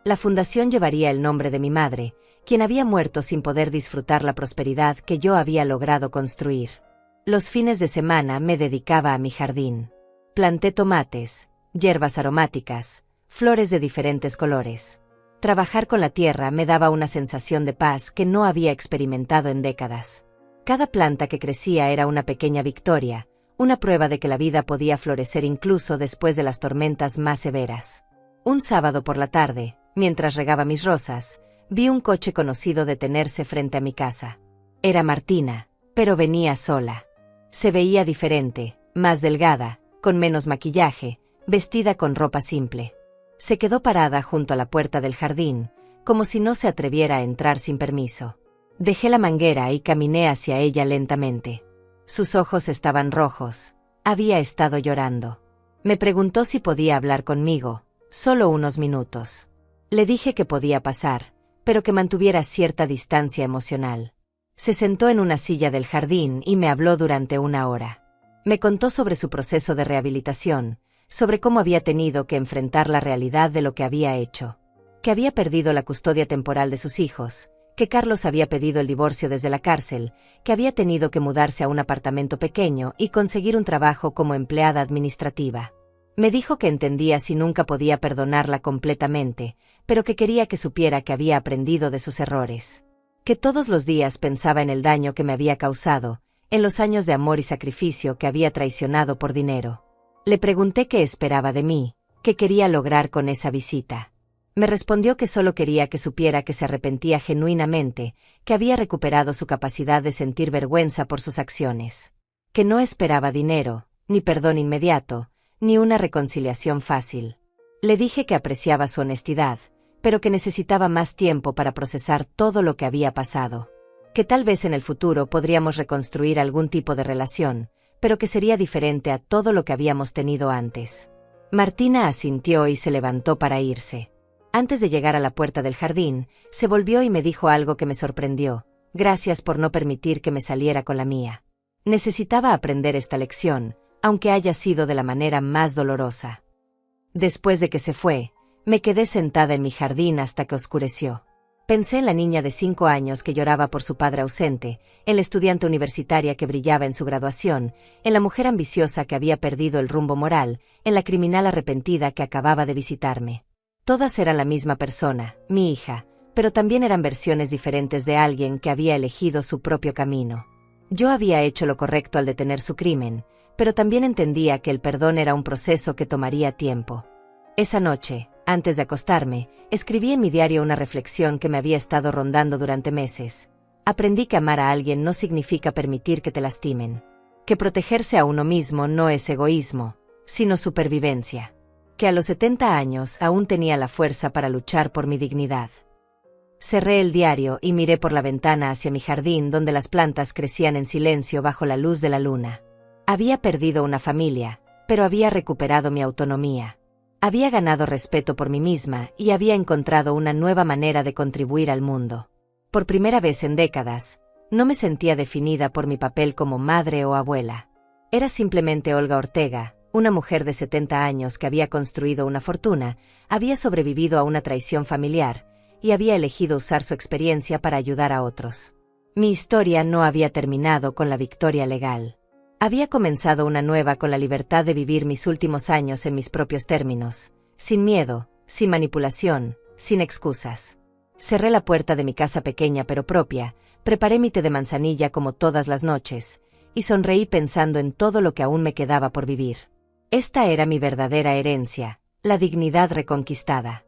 La fundación llevaría el nombre de mi madre, quien había muerto sin poder disfrutar la prosperidad que yo había logrado construir. Los fines de semana me dedicaba a mi jardín. Planté tomates, hierbas aromáticas, flores de diferentes colores. Trabajar con la tierra me daba una sensación de paz que no había experimentado en décadas. Cada planta que crecía era una pequeña victoria, una prueba de que la vida podía florecer incluso después de las tormentas más severas. Un sábado por la tarde, mientras regaba mis rosas, vi un coche conocido detenerse frente a mi casa. Era Martina, pero venía sola. Se veía diferente, más delgada, con menos maquillaje, vestida con ropa simple. Se quedó parada junto a la puerta del jardín, como si no se atreviera a entrar sin permiso. Dejé la manguera y caminé hacia ella lentamente. Sus ojos estaban rojos. Había estado llorando. Me preguntó si podía hablar conmigo, solo unos minutos. Le dije que podía pasar, pero que mantuviera cierta distancia emocional. Se sentó en una silla del jardín y me habló durante una hora. Me contó sobre su proceso de rehabilitación, sobre cómo había tenido que enfrentar la realidad de lo que había hecho. Que había perdido la custodia temporal de sus hijos, que Carlos había pedido el divorcio desde la cárcel, que había tenido que mudarse a un apartamento pequeño y conseguir un trabajo como empleada administrativa. Me dijo que entendía si nunca podía perdonarla completamente, pero que quería que supiera que había aprendido de sus errores. Que todos los días pensaba en el daño que me había causado, en los años de amor y sacrificio que había traicionado por dinero. Le pregunté qué esperaba de mí, qué quería lograr con esa visita. Me respondió que solo quería que supiera que se arrepentía genuinamente, que había recuperado su capacidad de sentir vergüenza por sus acciones. Que no esperaba dinero, ni perdón inmediato, ni una reconciliación fácil. Le dije que apreciaba su honestidad, pero que necesitaba más tiempo para procesar todo lo que había pasado. Que tal vez en el futuro podríamos reconstruir algún tipo de relación, pero que sería diferente a todo lo que habíamos tenido antes. Martina asintió y se levantó para irse. Antes de llegar a la puerta del jardín, se volvió y me dijo algo que me sorprendió. Gracias por no permitir que me saliera con la mía. Necesitaba aprender esta lección, aunque haya sido de la manera más dolorosa. Después de que se fue, me quedé sentada en mi jardín hasta que oscureció. Pensé en la niña de 5 años que lloraba por su padre ausente, en la estudiante universitaria que brillaba en su graduación, en la mujer ambiciosa que había perdido el rumbo moral, en la criminal arrepentida que acababa de visitarme. Todas eran la misma persona, mi hija, pero también eran versiones diferentes de alguien que había elegido su propio camino. Yo había hecho lo correcto al detener su crimen, pero también entendía que el perdón era un proceso que tomaría tiempo. Esa noche, antes de acostarme, escribí en mi diario una reflexión que me había estado rondando durante meses. Aprendí que amar a alguien no significa permitir que te lastimen. Que protegerse a uno mismo no es egoísmo, sino supervivencia. Que a los 70 años aún tenía la fuerza para luchar por mi dignidad. Cerré el diario y miré por la ventana hacia mi jardín donde las plantas crecían en silencio bajo la luz de la luna. Había perdido una familia, pero había recuperado mi autonomía. Había ganado respeto por mí misma y había encontrado una nueva manera de contribuir al mundo. Por primera vez en décadas, no me sentía definida por mi papel como madre o abuela. Era simplemente Olga Ortega, una mujer de 70 años que había construido una fortuna, había sobrevivido a una traición familiar, y había elegido usar su experiencia para ayudar a otros. Mi historia no había terminado con la victoria legal. Había comenzado una nueva con la libertad de vivir mis últimos años en mis propios términos, sin miedo, sin manipulación, sin excusas. Cerré la puerta de mi casa pequeña pero propia, preparé mi té de manzanilla como todas las noches, y sonreí pensando en todo lo que aún me quedaba por vivir. Esta era mi verdadera herencia, la dignidad reconquistada.